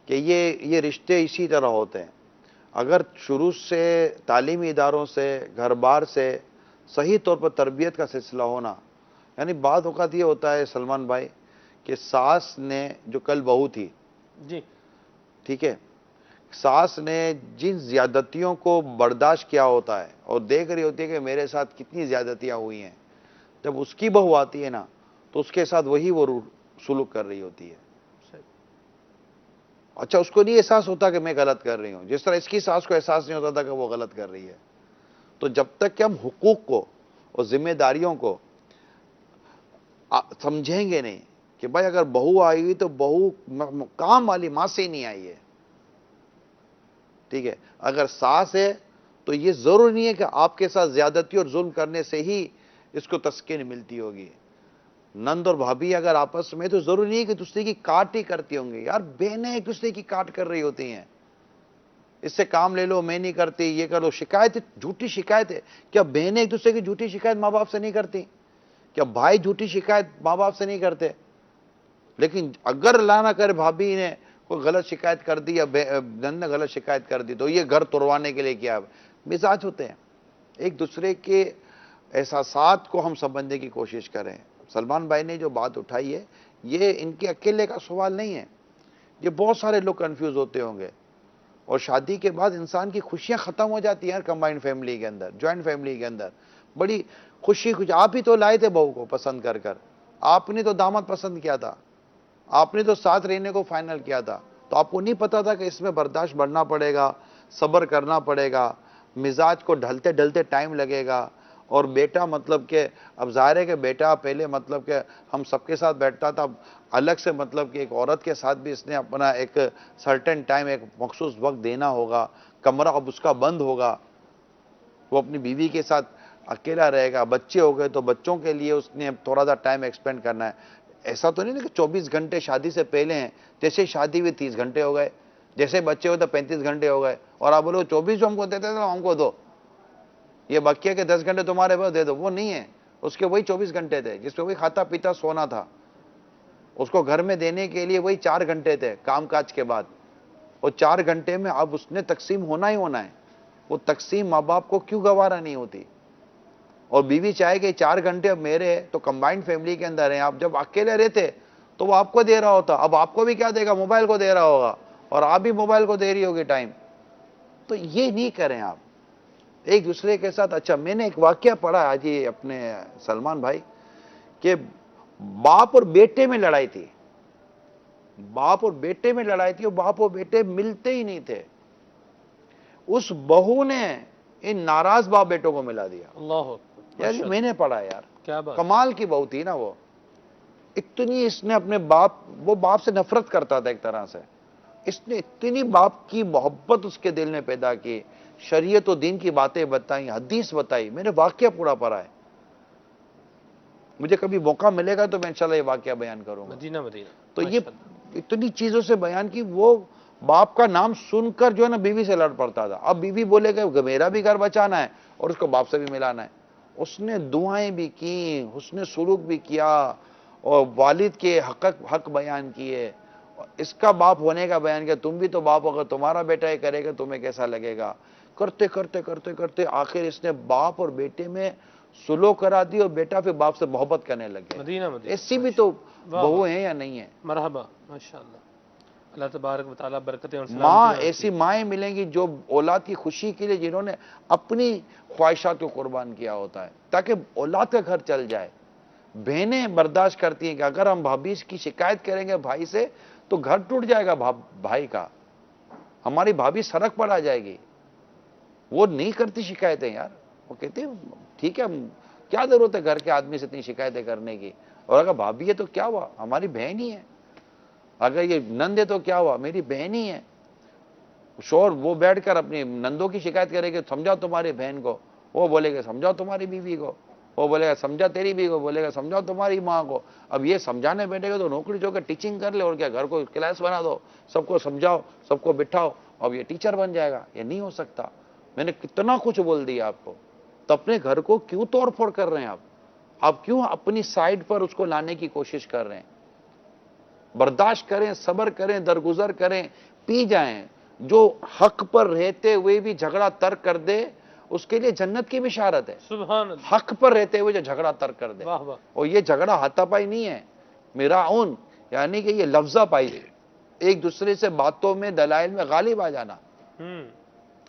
کہ یہ رشتے اسی طرح ہوتے ہیں. اگر شروع سے تعلیمی اداروں سے، گھر بار سے صحیح طور پر تربیت کا سلسلہ ہونا، یعنی بعض اوقات یہ ہوتا ہے سلمان بھائی کہ ساس نے جو کل بہو تھی، جی ٹھیک ہے، ساس نے جن زیادتیوں کو برداشت کیا ہوتا ہے اور دیکھ رہی ہوتی ہے کہ میرے ساتھ کتنی زیادتیاں ہوئی ہیں، جب اس کی بہو آتی ہے نا تو اس کے ساتھ وہی وہ سلوک کر رہی ہوتی ہے. اچھا، اس کو نہیں احساس ہوتا کہ میں غلط کر رہی ہوں، جس طرح اس کی ساس کو احساس نہیں ہوتا تھا کہ وہ غلط کر رہی ہے. تو جب تک کہ ہم حقوق کو اور ذمہ داریوں کو سمجھیں گے نہیں کہ بھائی اگر بہو آئی ہوئی تو بہو کام والی ماں سے ہی نہیں آئی ہے، ٹھیک ہے، اگر ساس ہے تو یہ ضرور نہیں ہے کہ آپ کے ساتھ زیادتی اور ظلم کرنے سے ہی اس کو تسکین ملتی ہوگی. نند اور بھابھی اگر آپس میں تو ضروری نہیں ہے کہ دوسرے کی کاٹ ہی کرتی ہوں گی. یار بہنیں ایک دوسرے کی کاٹ کر رہی ہوتی ہیں، اس سے کام لے لو، میں نہیں کرتی، یہ کر لو. شکایت جھوٹی شکایت ہے. کیا بہنیں ایک دوسرے کی جھوٹی شکایت ماں باپ سے نہیں کرتی؟ کیا بھائی جھوٹی شکایت ماں باپ سے نہیں کرتے؟ لیکن اگر اللہ نہ کرے بھابھی نے کوئی غلط شکایت کر دی یا نند نے غلط شکایت کر دی تو یہ گھر توڑوانے کے لیے کیا مزاج ہوتے ہیں. ایک دوسرے کے احساسات کو ہم سمجھنے کی کوشش کریں. سلمان بھائی نے جو بات اٹھائی ہے یہ ان کے اکیلے کا سوال نہیں ہے، یہ بہت سارے لوگ کنفیوز ہوتے ہوں گے. اور شادی کے بعد انسان کی خوشیاں ختم ہو جاتی ہیں کمبائنڈ فیملی کے اندر، جوائنٹ فیملی کے اندر. بڑی خوشی آپ ہی تو لائے تھے بہو کو پسند کر کر، آپ نے تو داماد پسند کیا تھا، آپ نے تو ساتھ رہنے کو فائنل کیا تھا. تو آپ کو نہیں پتا تھا کہ اس میں برداشت بڑھنا پڑے گا، صبر کرنا پڑے گا، مزاج کو ڈھلتے ڈھلتے ٹائم لگے گا. اور بیٹا مطلب کہ اب ظاہر ہے کہ بیٹا پہلے مطلب کہ ہم سب کے ساتھ بیٹھتا تھا، الگ سے مطلب کہ ایک عورت کے ساتھ بھی اس نے اپنا ایک سرٹن ٹائم، ایک مخصوص وقت دینا ہوگا. کمرہ اب اس کا بند ہوگا، وہ اپنی بیوی کے ساتھ اکیلا رہے گا. بچے ہو گئے تو بچوں کے لیے اس نے تھوڑا سا ٹائم ایکسپینڈ کرنا ہے. ایسا تو نہیں کہ 24 گھنٹے شادی سے پہلے ہیں، جیسے شادی ہوئی 30 گھنٹے ہو گئے، جیسے بچے ہوئے تو 35 گھنٹے ہو گئے، اور آپ بولو 24 جو ہم کو دیتے تھے ہم کو دو، یہ بقیہ کے 10 گھنٹے تمہارے پاس دے دو. وہ نہیں ہے، اس کے وہی 24 گھنٹے تھے جس میں وہی کھاتا پیتا سونا تھا. اس کو گھر میں دینے کے لیے وہی 4 گھنٹے تھے کام کاج کے بعد، اور 4 گھنٹے میں اب اس نے تقسیم ہونا ہی ہونا ہے. وہ تقسیم ماں باپ کو کیوں گوارا نہیں ہوتی؟ اور بیوی چاہے کہ 4 گھنٹے اب میرے تو کمبائنڈ فیملی کے اندر ہیں، آپ جب اکیلے رہتے تو وہ آپ کو دے رہا ہوتا، اب آپ کو بھی کیا دے گا؟ موبائل کو دے رہا ہوگا، اور آپ بھی موبائل کو دے رہی ہوگی ٹائم. تو یہ نہیں کریں آپ ایک دوسرے کے ساتھ. اچھا، میں نے ایک واقعہ پڑھا آج ہی اپنے سلمان بھائی کہ باپ اور بیٹے میں لڑائی تھی، باپ اور بیٹے میں لڑائی تھی، اور باپ اور بیٹے ملتے ہی نہیں تھے. اس بہو نے ان ناراض باپ بیٹوں کو ملا دیا. اللہ یار یہ میں نے پڑھا یار، کیا بات، کمال کی بہو تھی نا وہ. اتنی اس نے اپنے باپ، وہ باپ سے نفرت کرتا تھا ایک طرح سے، اس نے اتنی باپ کی محبت اس کے دل میں پیدا کی، شریعت و دین کی باتیں بتائیں، حدیث بتائی. میں نے واقعہ پورا پڑھا ہے، مجھے کبھی موقع ملے گا تو میں انشاءاللہ یہ واقعہ بیان کروں گا. مدینہ مدینہ. تو یہ اتنی چیزوں سے بیان کی. وہ باپ کا نام سن کر جو ہے نا بیوی سے لڑ پڑتا تھا. اب بیوی بولے کہ میرا بھی گھر بچانا ہے اور اس کو باپ سے بھی ملانا ہے. اس نے دعائیں بھی کی، اس نے سلوک بھی کیا، اور والد کے حق بیان کیے، اس کا باپ ہونے کا بیان کیا. تم بھی تو باپ، اگر تمہارا بیٹا یہ کرے گا تمہیں کیسا لگے گا. کرتے کرتے کرتے کرتے آخر اس نے باپ اور بیٹے میں سلو کرا دی، اور بیٹا پھر باپ سے محبت کرنے لگ گیا. مدینہ مدینہ. ایسی بھی تو بہو ہیں یا نہیں ہیں؟ مرحبا، ماشاءاللہ. اللہ تبارک و تعالیٰ برکتیں اور ماں ایسی مائیں ملیں گی جو اولاد کی خوشی کے لیے جنہوں نے اپنی خواہشات کو قربان کیا ہوتا ہے تاکہ اولاد کا گھر چل جائے. بہنیں برداشت کرتی ہیں کہ اگر ہم بھابھی کی شکایت کریں گے بھائی سے تو گھر ٹوٹ جائے گا بھائی کا, ہماری بھابھی سڑک پر آ جائے گی. وہ نہیں کرتی شکایتیں یار, وہ کہتے ہیں ٹھیک ہے کیا ضرورت ہے گھر کے آدمی سے اتنی شکایتیں کرنے کی, اور اگر بھابھی ہے تو کیا ہوا ہماری بہن ہی ہے, اگر یہ نند ہے تو کیا ہوا میری بہن ہی ہے. شور وہ بیٹھ کر اپنی نندوں کی شکایت کرے کہ سمجھاؤ تمہاری بہن کو, وہ بولے گا سمجھاؤ تمہاری بیوی کو, وہ بولے گا سمجھا تیری بیوی کو, بولے گا سمجھاؤ تمہاری ماں کو. اب یہ سمجھانے بیٹھے گا تو نوکری جو کہ ٹیچنگ کر لے اور کیا گھر کو کلاس بنا دو, سب کو سمجھاؤ سب کو بٹھاؤ, اب یہ ٹیچر بن جائے گا. یہ نہیں ہو سکتا. میں نے کتنا کچھ بول دیا آپ کو, تو اپنے گھر کو کیوں توڑ پھوڑ کر رہے ہیں آپ کیوں اپنی سائڈ پر اس کو لانے کی کوشش کر رہے ہیں؟ برداشت کریں, صبر کریں, درگزر کریں, پی جائیں. جو حق پر رہتے ہوئے بھی جھگڑا ترک کر دے اس کے لیے جنت کی بشارت ہے. سبحان اللہ. حق پر رہتے ہوئے جو جھگڑا ترک کر دے, واہ واہ. اور یہ جھگڑا ہاتھا پائی نہیں ہے, میراؤن یعنی کہ یہ لفظہ پائی ہے, ایک دوسرے سے باتوں میں دلائل میں غالب آ جانا,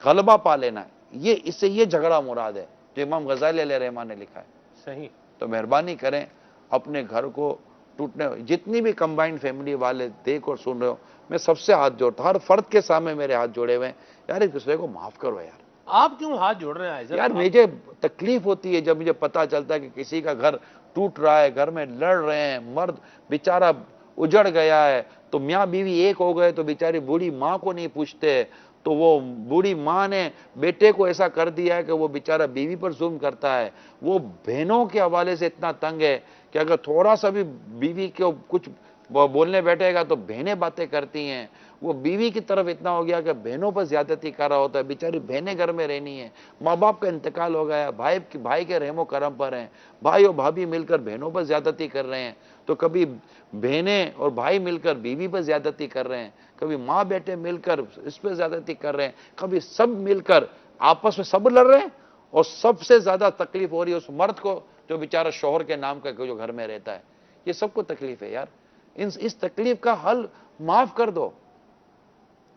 غلبہ پا لینا ہے, اس سے یہ جھگڑا مراد ہے جو امام غزالی علیہ رحمٰن نے لکھا ہے. صحیح. تو مہربانی کریں اپنے گھر کو ٹوٹنے, جتنی بھی کمبائنڈ فیملی والے دیکھ اور سن رہے ہو, میں سب سے ہاتھ جوڑتا ہوں, ہر فرد کے سامنے میرے ہاتھ جوڑے ہوئے ہیں, یار ایک دوسرے کو معاف کرو یار. آپ کیوں ہاتھ جوڑ رہے ہیں یار مجھے تکلیف ہوتی ہے جب مجھے پتا چلتا ہے کہ کسی کا گھر ٹوٹ رہا ہے, گھر میں لڑ رہے ہیں, مرد بیچارہ اجڑ گیا ہے, تو میاں بیوی ایک ہو گئے تو بیچاری بوڑھی ماں کو نہیں پوچھتے, تو وہ بوڑھی ماں نے بیٹے کو ایسا کر دیا ہے کہ وہ بیچارہ بیوی پر ظلم کرتا ہے. وہ بہنوں کے حوالے سے اتنا تنگ ہے کہ اگر تھوڑا سا بھی بیوی کو کچھ بولنے بیٹھے گا تو بہنیں باتیں کرتی ہیں. وہ بیوی کی طرف اتنا ہو گیا کہ بہنوں پر زیادتی کر رہا ہوتا ہے, بیچاری بہنیں گھر میں رہنی ہیں, ماں باپ کا انتقال ہو گیا, بھائی کے رحم و کرم پر ہیں, بھائی اور بھابھی مل کر بہنوں پر زیادتی کر رہے ہیں, تو کبھی بہنیں اور بھائی مل کر بیوی پر زیادتی کر رہے ہیں, کبھی ماں بیٹے مل کر اس پہ زیادتی کر رہے ہیں, کبھی سب مل کر آپس میں سب لڑ رہے ہیں, اور سب سے زیادہ تکلیف ہو رہی ہے اس مرد کو جو بیچارہ شوہر کے نام کا جو گھر میں رہتا ہے. یہ سب کو تکلیف ہے یار, اس تکلیف کا حل معاف کر دو.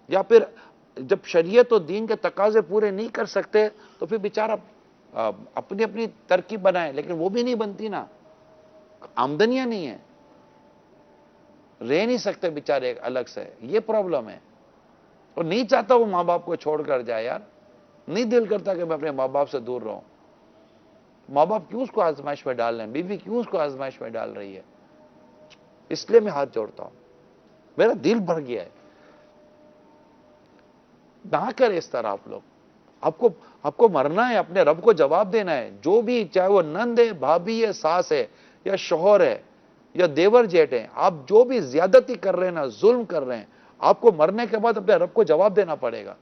یا پھر جب شریعت و دین کے تقاضے پورے نہیں کر سکتے تو پھر بیچارہ اپنی اپنی ترکیب بنائے, لیکن وہ بھی نہیں بنتی نا, آمدنیاں نہیں ہیں, رہ نہیں سکتے بیچارے الگ سے, یہ پرابلم ہے. اور نہیں چاہتا وہ ماں باپ کو چھوڑ کر جائے یار, نہیں دل کرتا کہ میں اپنے ماں باپ سے دور رہوں. ماں باپ کیوں اس کو آزمائش میں ڈال رہے ہیں, بیوی کیوں اس کو آزمائش میں ڈال رہی ہے؟ اس لیے میں ہاتھ جوڑتا ہوں, میرا دل بھر گیا ہے. نہ کرے اس طرح آپ لوگ. آپ کو مرنا ہے, اپنے رب کو جواب دینا ہے. جو بھی چاہے وہ نند ہے, بھابھی ہے, ساس ہے, یا شوہر ہے, یا دیور جیٹ ہیں, آپ جو بھی زیادتی کر رہے ہیں نا, ظلم کر رہے ہیں, آپ کو مرنے کے بعد اپنے رب کو جواب دینا پڑے گا.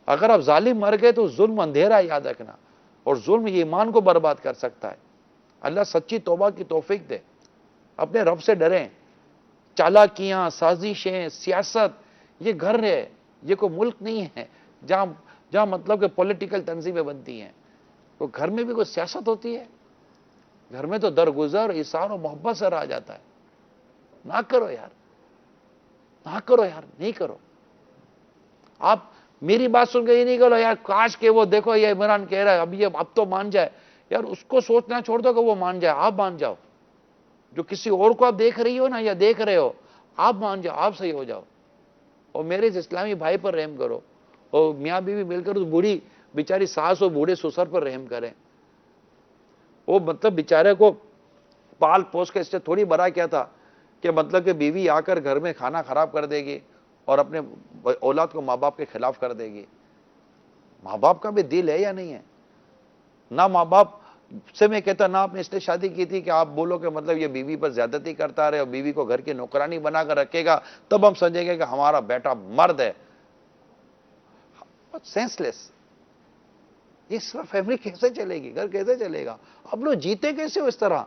اگر آپ ظالم مر گئے تو ظلم اندھیرا ہے, یاد رکھنا, اور ظلم ایمان کو برباد کر سکتا ہے. اللہ سچی توبہ کی توفیق دے. اپنے رب سے ڈریں. چالاکیاں, سازشیں, سیاست, یہ گھر ہے, یہ کوئی ملک نہیں ہے جہاں مطلب کہ پولیٹیکل تنظیمیں بنتی ہیں. تو گھر میں بھی کوئی سیاست ہوتی ہے؟ گھر میں تو درگزر, احسان و محبت سے رہا جاتا ہے. نہ کرو یار, نہ کرو یار, نہیں کرو. آپ میری بات سن کے یہ نہیں کرو یار کاش کہ وہ دیکھو یہ عمران کہہ رہا ہے اب تو مان جائے. یار اس کو سوچنا چھوڑ دو کہ وہ مان جائے, آپ مان جاؤ. جو کسی اور کو آپ دیکھ رہی ہو نا یا دیکھ رہے ہو, آپ مان جاؤ, آپ صحیح ہو جاؤ. اور میرے اسلامی بھائی پر رحم کرو, اور میاں بیوی مل کر اس بوڑھی بیچاری ساس اور بوڑھے سسر پر رحم کریں. وہ مطلب بیچارے کو پال پوس کے اس سے تھوڑی بڑا کیا تھا کہ مطلب کہ بیوی آ کر گھر میں کھانا خراب کر دے گی اور اپنے اولاد کو ماں باپ کے خلاف کر دے گی. ماں باپ کا بھی دل ہے یا نہیں ہے؟ نہ ماں باپ سے میں کہتا نہ آپ نے اس لیے شادی کی تھی کہ آپ بولو کہ مطلب یہ بیوی پر زیادتی کرتا رہے اور بیوی کو گھر کی نوکرانی بنا کر رکھے گا, تب ہم سمجھیں گے کہ ہمارا بیٹا مرد ہے. سینس لیس. یہ سب فیملی کیسے چلے گی, گھر کیسے چلے گا؟ آپ لوگ جیتے کیسے ہو اس طرح؟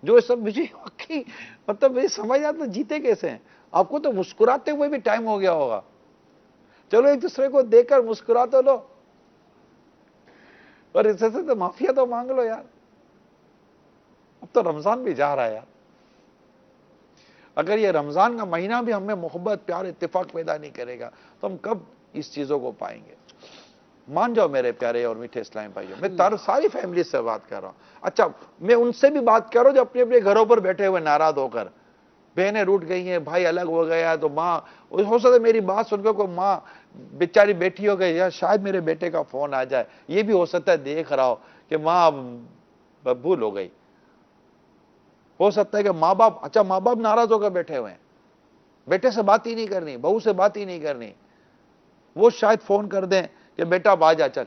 جو سب مجھے واقعی مطلب مجھے سمجھ آتا جیتے کیسے ہیں. آپ کو تو مسکراتے ہوئے بھی ٹائم ہو گیا ہوگا. چلو ایک دوسرے کو دیکھ کر مسکرا تو لو, اور اس سے تو معافیا تو مانگ لو یار. اب تو رمضان بھی جا رہا ہے یار. اگر یہ رمضان کا مہینہ بھی ہمیں محبت پیار اتفاق پیدا نہیں کرے گا تو ہم کب اس چیزوں کو پائیں گے؟ مان جاؤ میرے پیارے اور میٹھے اسلامی بھائیوں، میں ساری فیملی سے بات کر رہا ہوں. اچھا میں ان سے بھی بات کر رہا ہوں جو اپنے اپنے گھروں پر بیٹھے ہوئے ناراض ہو کر، بہنیں روٹ گئی ہیں، بھائی الگ ہو گیا، تو ماں ہو سکتا ہے میری بات سن کے کوئی ماں بیچاری بیٹھی ہو گئی، یا شاید میرے بیٹے کا فون آ جائے، یہ بھی ہو سکتا ہے دیکھ رہا ہو کہ ماں بھول ہو گئی. ہو سکتا ہے کہ ماں باپ ناراض ہو کر بیٹھے ہوئے ہیں، بیٹے سے بات ہی نہیں کرنی، بہو سے بات ہی نہیں کرنی. وہ شاید فون کر دیں کہ بیٹا اب آ جا، چل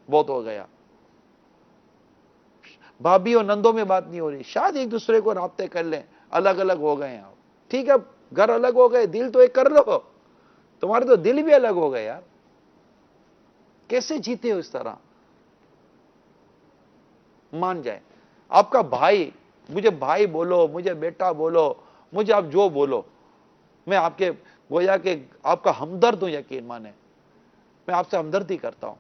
بہت ہو گیا. بھابھی اور نندوں میں بات نہیں ہو رہی، شاید ایک دوسرے کو رابطے کر لیں، الگ الگ ہو گئے ہیں آپ. ٹھیک ہے گھر الگ ہو گئے، دل تو ایک کر لو. تمہارے تو دل بھی الگ ہو گئے یار، کیسے جیتے ہو اس طرح؟ مان جائیں. آپ کا بھائی، مجھے بھائی بولو، مجھے بیٹا بولو، مجھے آپ جو بولو، میں آپ کے گویا کہ آپ کا ہمدرد ہوں. یقین مانے میں آپ سے ہمدردی کرتا ہوں.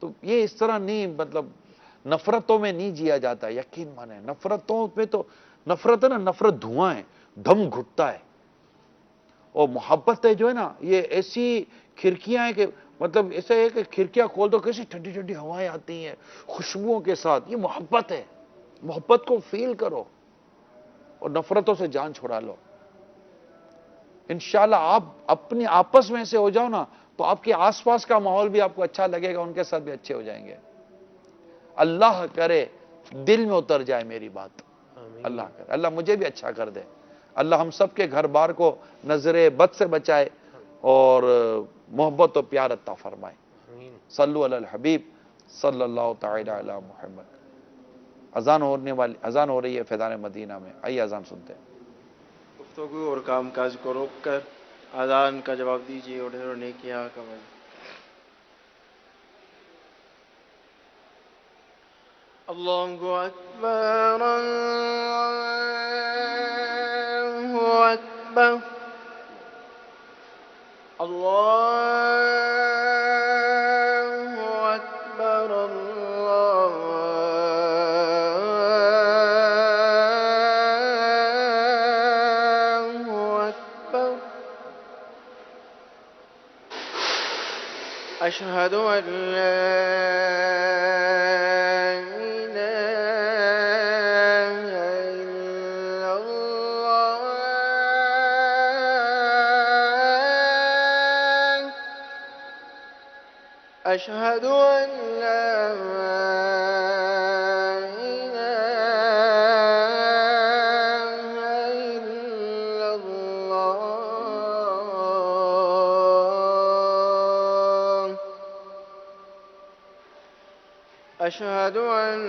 تو یہ اس طرح نہیں، مطلب نفرتوں میں نہیں جیا جاتا. یقین مانے نفرتوں میں تو نفرت ہے نا، نفرت دھواں ہے، دم گھٹتا ہے. اور محبت ہے جو ہے نا، یہ ایسی کھڑکیاں ہیں کہ مطلب ایسا ہے کہ کھڑکیاں کھول دو کیسی ٹھنڈی ٹھنڈی ہوائیں آتی ہیں خوشبوؤں کے ساتھ. یہ محبت ہے. محبت کو فیل کرو اور نفرتوں سے جان چھڑا لو. انشاءاللہ آپ اپنے آپس میں سے ہو جاؤ نا تو آپ کے آس پاس کا ماحول بھی آپ کو اچھا لگے گا، ان کے ساتھ بھی اچھے ہو جائیں گے. اللہ کرے دل میں اتر جائے میری بات. اللہ کرے اللہ مجھے بھی اچھا کر دے. اللہ ہم سب کے گھر بار کو نظر بد سے بچائے اور محبت و پیار عطا فرمائے. صلو علی الحبیب صلی اللہ تعالی علی محمد. اذان ہو رہی ہے فیضان مدینہ میں. آئیے اذان سنتے ہیں. گفتگو اور کام کاج کو روک کر اذان کا جواب دیجیے اور ڈھیر نیکیاں کمائیں. اللہ اکبر اللہ اکبر اللہ اکبر اللہ اکبر. اشہد ان لا أشهد أن لا إله إلا الله. أشهد أن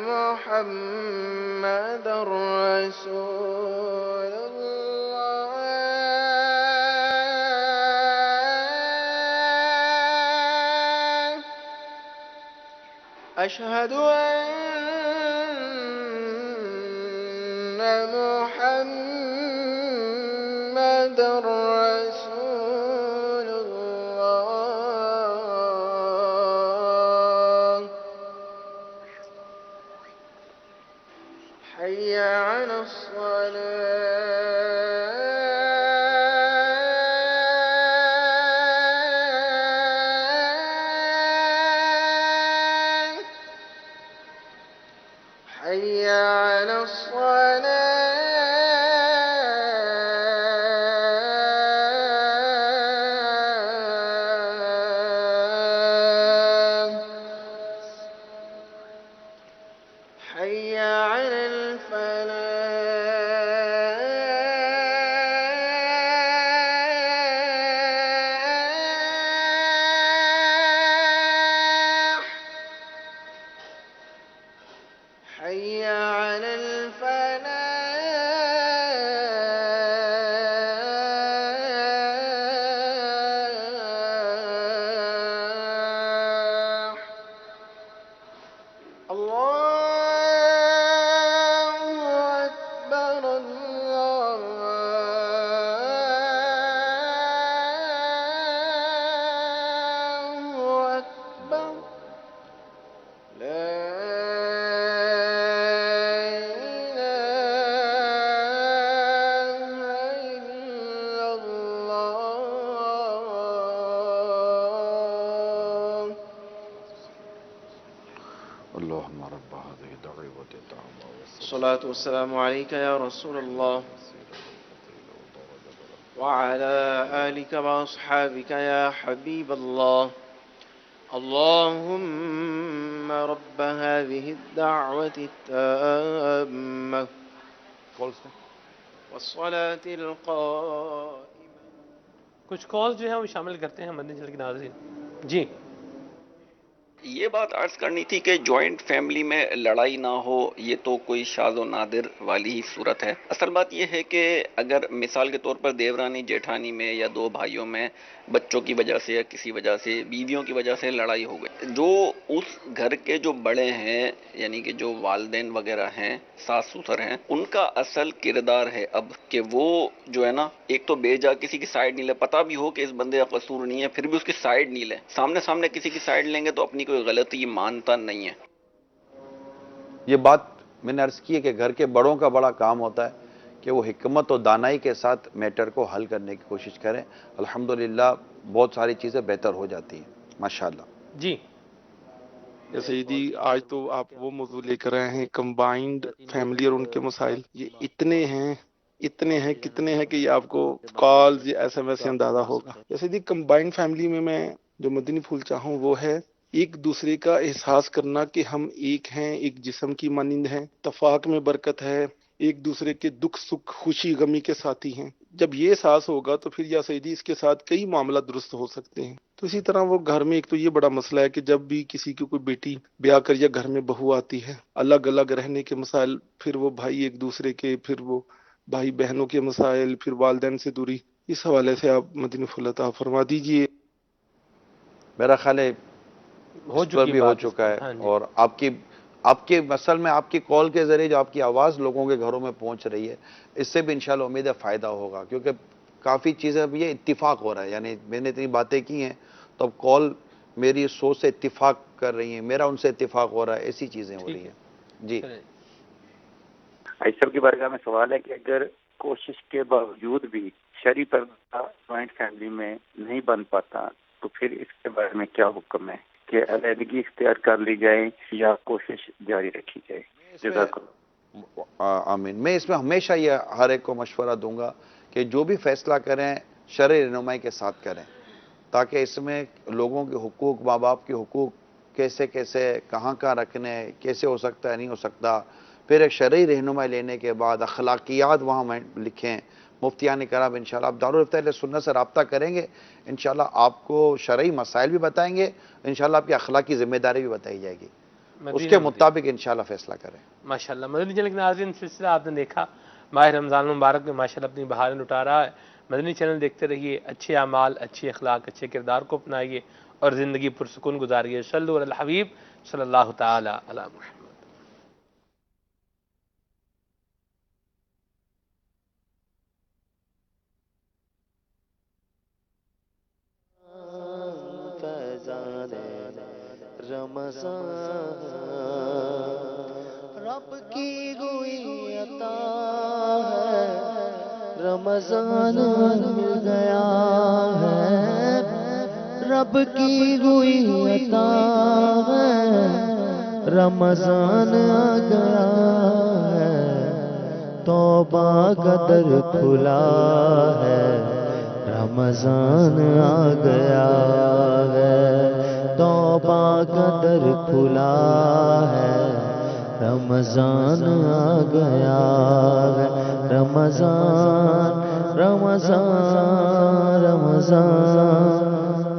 محمد رسول الله. أشهد أن محمد رسول الله. حي على الصلاة. حي على الصلاة. حي على الفلاح. اللهم رب هذه الدعوة التامة الصلاة والسلام عليك يا رسول الله وعلى آلك وأصحابك يا حبيب الله اللهم رب هذه الدعوة التامة والصلاة القائمة. کچھ کالز جو ہیں وہ شامل کرتے ہیں مدنی چینل کے ناظرین. جی یہ بات عرض کرنی تھی کہ جوائنٹ فیملی میں لڑائی نہ ہو، یہ تو کوئی شاذ و نادر والی ہی صورت ہے. اصل بات یہ ہے کہ اگر مثال کے طور پر دیورانی جیٹھانی میں یا دو بھائیوں میں بچوں کی وجہ سے یا کسی وجہ سے بیویوں کی وجہ سے لڑائی ہو گئی، جو اس گھر کے جو بڑے ہیں یعنی کہ جو والدین وغیرہ ہیں، ساس سسر ہیں، ان کا اصل کردار ہے اب کہ وہ جو ہے نا ایک تو بے جا کسی کی سائیڈ نہیں لے، پتہ بھی ہو کہ اس بندے کا قصور نہیں ہے پھر بھی اس کی سائیڈ نہیں لے. سامنے کسی کی سائیڈ لیں گے تو اپنی کوئی غلطی مانتا نہیں ہے. یہ بات میں نے عرض کی ہے کہ گھر کے بڑوں کا بڑا کام ہوتا ہے کہ وہ حکمت اور دانائی کے ساتھ میٹر کو حل کرنے کی کوشش کریں. الحمدللہ بہت ساری چیزیں بہتر ہو جاتی ہیں ماشاءاللہ. جی سیدی آج تو آپ وہ موضوع لے کر آئے ہیں کمبائنڈ فیملی اور ان کے مسائل. یہ اتنے ہیں کتنے ہیں کہ یہ آپ کو کالز یا ایس ایم ایس سے اندازہ ہوگا. جیسے دی کمبائنڈ فیملی میں جو مدنی پھول چاہوں وہ ہے ایک دوسرے کا احساس کرنا کہ ہم ایک ہیں، ایک جسم کی مانند ہیں، اتفاق میں برکت ہے، ایک دوسرے کے دکھ سکھ خوشی غمی کے ساتھی ہیں. جب یہ احساس ہوگا تو پھر یا سیدی اس کے ساتھ کئی معاملات درست ہو سکتے ہیں. تو اسی طرح وہ گھر میں ایک تو یہ بڑا مسئلہ ہے کہ جب بھی کسی کی کوئی بیٹی بیاہ کر یا گھر میں بہو آتی ہے، الگ الگ رہنے کے مسائل، پھر وہ بھائی ایک دوسرے کے، پھر وہ بھائی بہنوں کے مسائل، پھر والدین سے دوری. اس حوالے سے آپ مدنی پھول عطا فرما دیجئے. میرا خیال ہے اس پر بھی ہو چکا ہے اور آپ کے مثل میں آپ کی کال کے ذریعے جو آپ کی آواز لوگوں کے گھروں میں پہنچ رہی ہے، اس سے بھی انشاءاللہ امید ہے فائدہ ہوگا کیونکہ کافی چیزیں اب یہ اتفاق ہو رہا ہے. یعنی میں نے اتنی باتیں کی ہیں تو اب کال میری سوچ سے اتفاق کر رہی ہیں، میرا ان سے اتفاق ہو رہا ہے، ایسی چیزیں ہو رہی ہیں. جی ایسا کی بارگاہ میں سوال ہے کہ اگر کوشش کے باوجود بھی شرعی پردہ جوائنٹ فیملی میں نہیں بن پاتا تو پھر اس کے بارے میں کیا حکم ہے کہ علیحدگی اختیار کر لی جائے یا کوشش جاری رکھی جائے؟ جزاک اللہ. آمین. میں اس میں ہمیشہ یہ ہر ایک کو مشورہ دوں گا کہ جو بھی فیصلہ کریں شرعی رہنمائی کے ساتھ کریں تاکہ اس میں لوگوں کے حقوق، ماں باپ کے حقوق کیسے کہاں رکھنے، کیسے ہو سکتا ہے نہیں ہو سکتا، پھر ایک شرعی رہنمائی لینے کے بعد اخلاقیات وہاں لکھیں. مفتیان کرام انشاءاللہ آپ دارالفتہ اہل سنت سے رابطہ کریں گے، انشاءاللہ آپ کو شرعی مسائل بھی بتائیں گے، انشاءاللہ آپ کی اخلاقی ذمہ داری بھی بتائی جائے گی، اس کے مطابق انشاءاللہ فیصلہ کریں. ماشاءاللہ مدنی چینل کے ناظرین سلسلہ آپ نے دیکھا ماہ رمضان المبارک میں ماشاءاللہ اپنی بہاریں لٹا رہا ہے. مدنی چینل دیکھتے رہیے، اچھے اعمال، اچھی اخلاق، اچھے کردار کو اپنائیے اور زندگی پرسکون گزاریے. صلو علی الحبیب صلی اللہ تعالی علی محمد. رب کی کوئی عطا ہے، رمضان مل گیا ہے. رب کی کوئی عطا ہے، رمضان آ گیا ہے. توبہ کا در کھلا ہے، رمضان آ گیا ہے. توبہ کا در کھلا ہے، رمضان آ گیا ہے. رمضان رمضان رمضان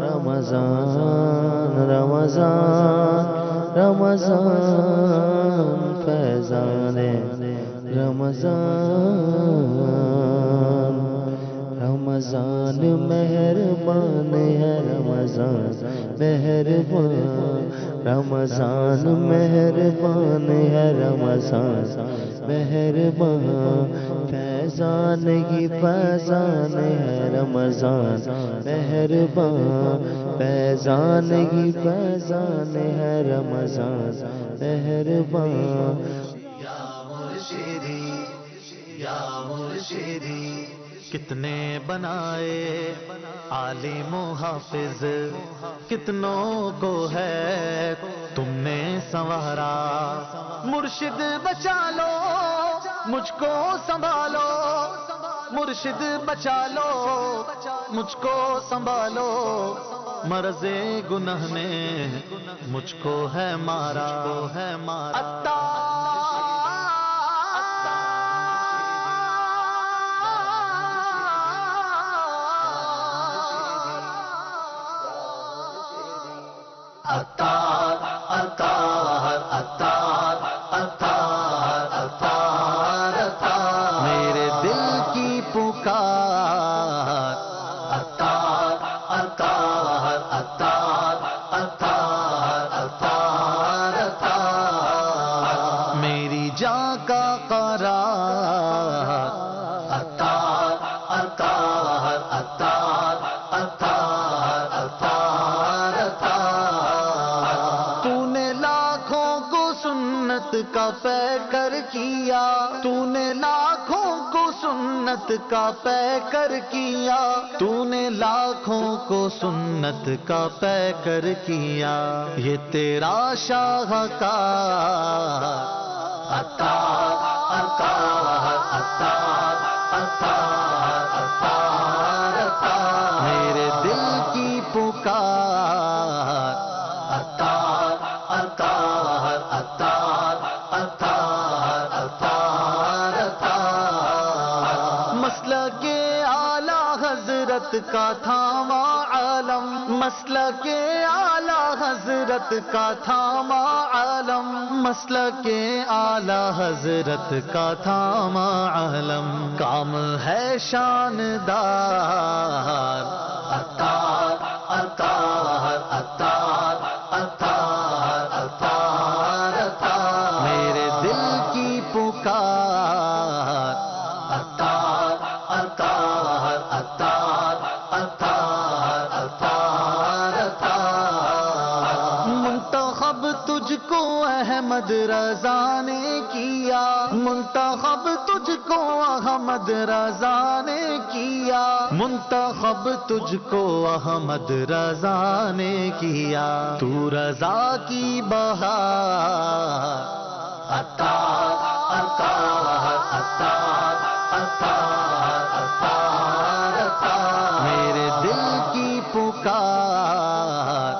رمضان رمضان رمضان فیضان رمضان. رمضان مہربان ہے، رمضان مہربان. رمضان مہربان ہے، رمضان مہربان. فیضان ہی فیضان ہے، رمضان مہربان. فیضان ہی فیضان ہے، رمضان مہربان. یا مرشدی یا مرشدی کتنے بنائے عالم و حافظ، کتنوں کو ہے تم نے سنوارا، مرشد بچا لو مجھ کو سنبھالو، مرشد بچا لو مجھ کو سنبھالو، مرض گناہ نے مجھ کو ہے مارا، عطار عطار عطار عطار عطار عطار میرے دل کی پکار، عطار عطار عطار عطار عطار عطار میری جان کا قرار، عطار عطار عطار عطار عطار عطار تو نے لاکھوں کو سنت کا پیکر کیا، تو نے لاکھوں کو سنت کا پیکر کیا، تو نے لاکھوں کو سنت کا پیکر کیا، یہ تیرا شاہکار، عطار عطار عطار عطار عطار عطار میرے دل کی پکار، عطار عطار عطار عطار عطار عطار مسلک اعلی حضرت کا تھاما عالم، مسلک اعلی حضرت کا تھاما عالم، مسلک اعلی حضرت کا تھاما عالم، کام ہے شاندار، عطار عطار عطار عطار عطار عطار میرے دل کی پکار، عطار عطار عطار عطار عطار عطار منتخب تجھ کو احمد رضا نے کیا، منتخب تجھ کو احمد رضا نے کیا، منتخب تجھ کو احمد رضا نے کیا، تو رضا کی بہار، عطار عطار عطار عطار عطار عطار میرے دل کی پکار،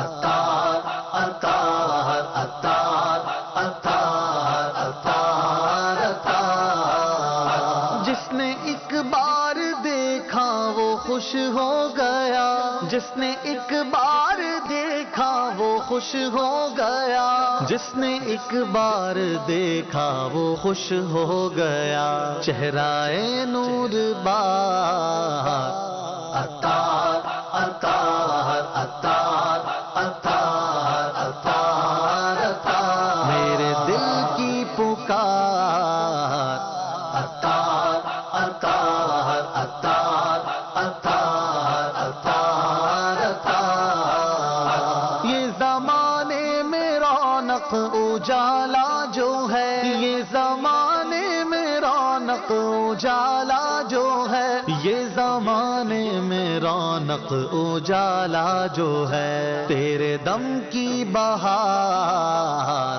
عطار عطار عطار عطار عطار عطار جس نے ایک بار دیکھا وہ خوش ہو گیا، جس نے ایک بار دیکھا وہ خوش ہو گیا، جس نے ایک بار دیکھا وہ خوش ہو گیا، چہرہ نور بار، عطار عطار عطار عطار عطار عطار میرے دل کی پکار، عطار عطار عطار عطار عطار عطار یہ زمانے میں رونق اجالا جو ہے، یہ زمانے میں رونق اجالا جو ہے، یہ زمانے میں رونق اجالا جو ہے، تیرے دم کی بہار،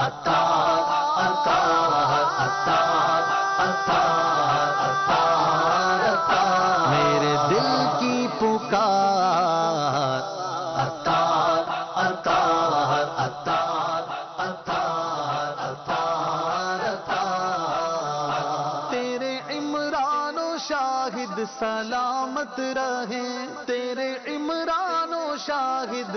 عطار عطار عطار عطار عطار عطار میرے دل کی پکار، عطار عطار عطار عطار عطار عطار تیرے عمران و شاہد سلامت رہیں، تیرے عمران و شاہد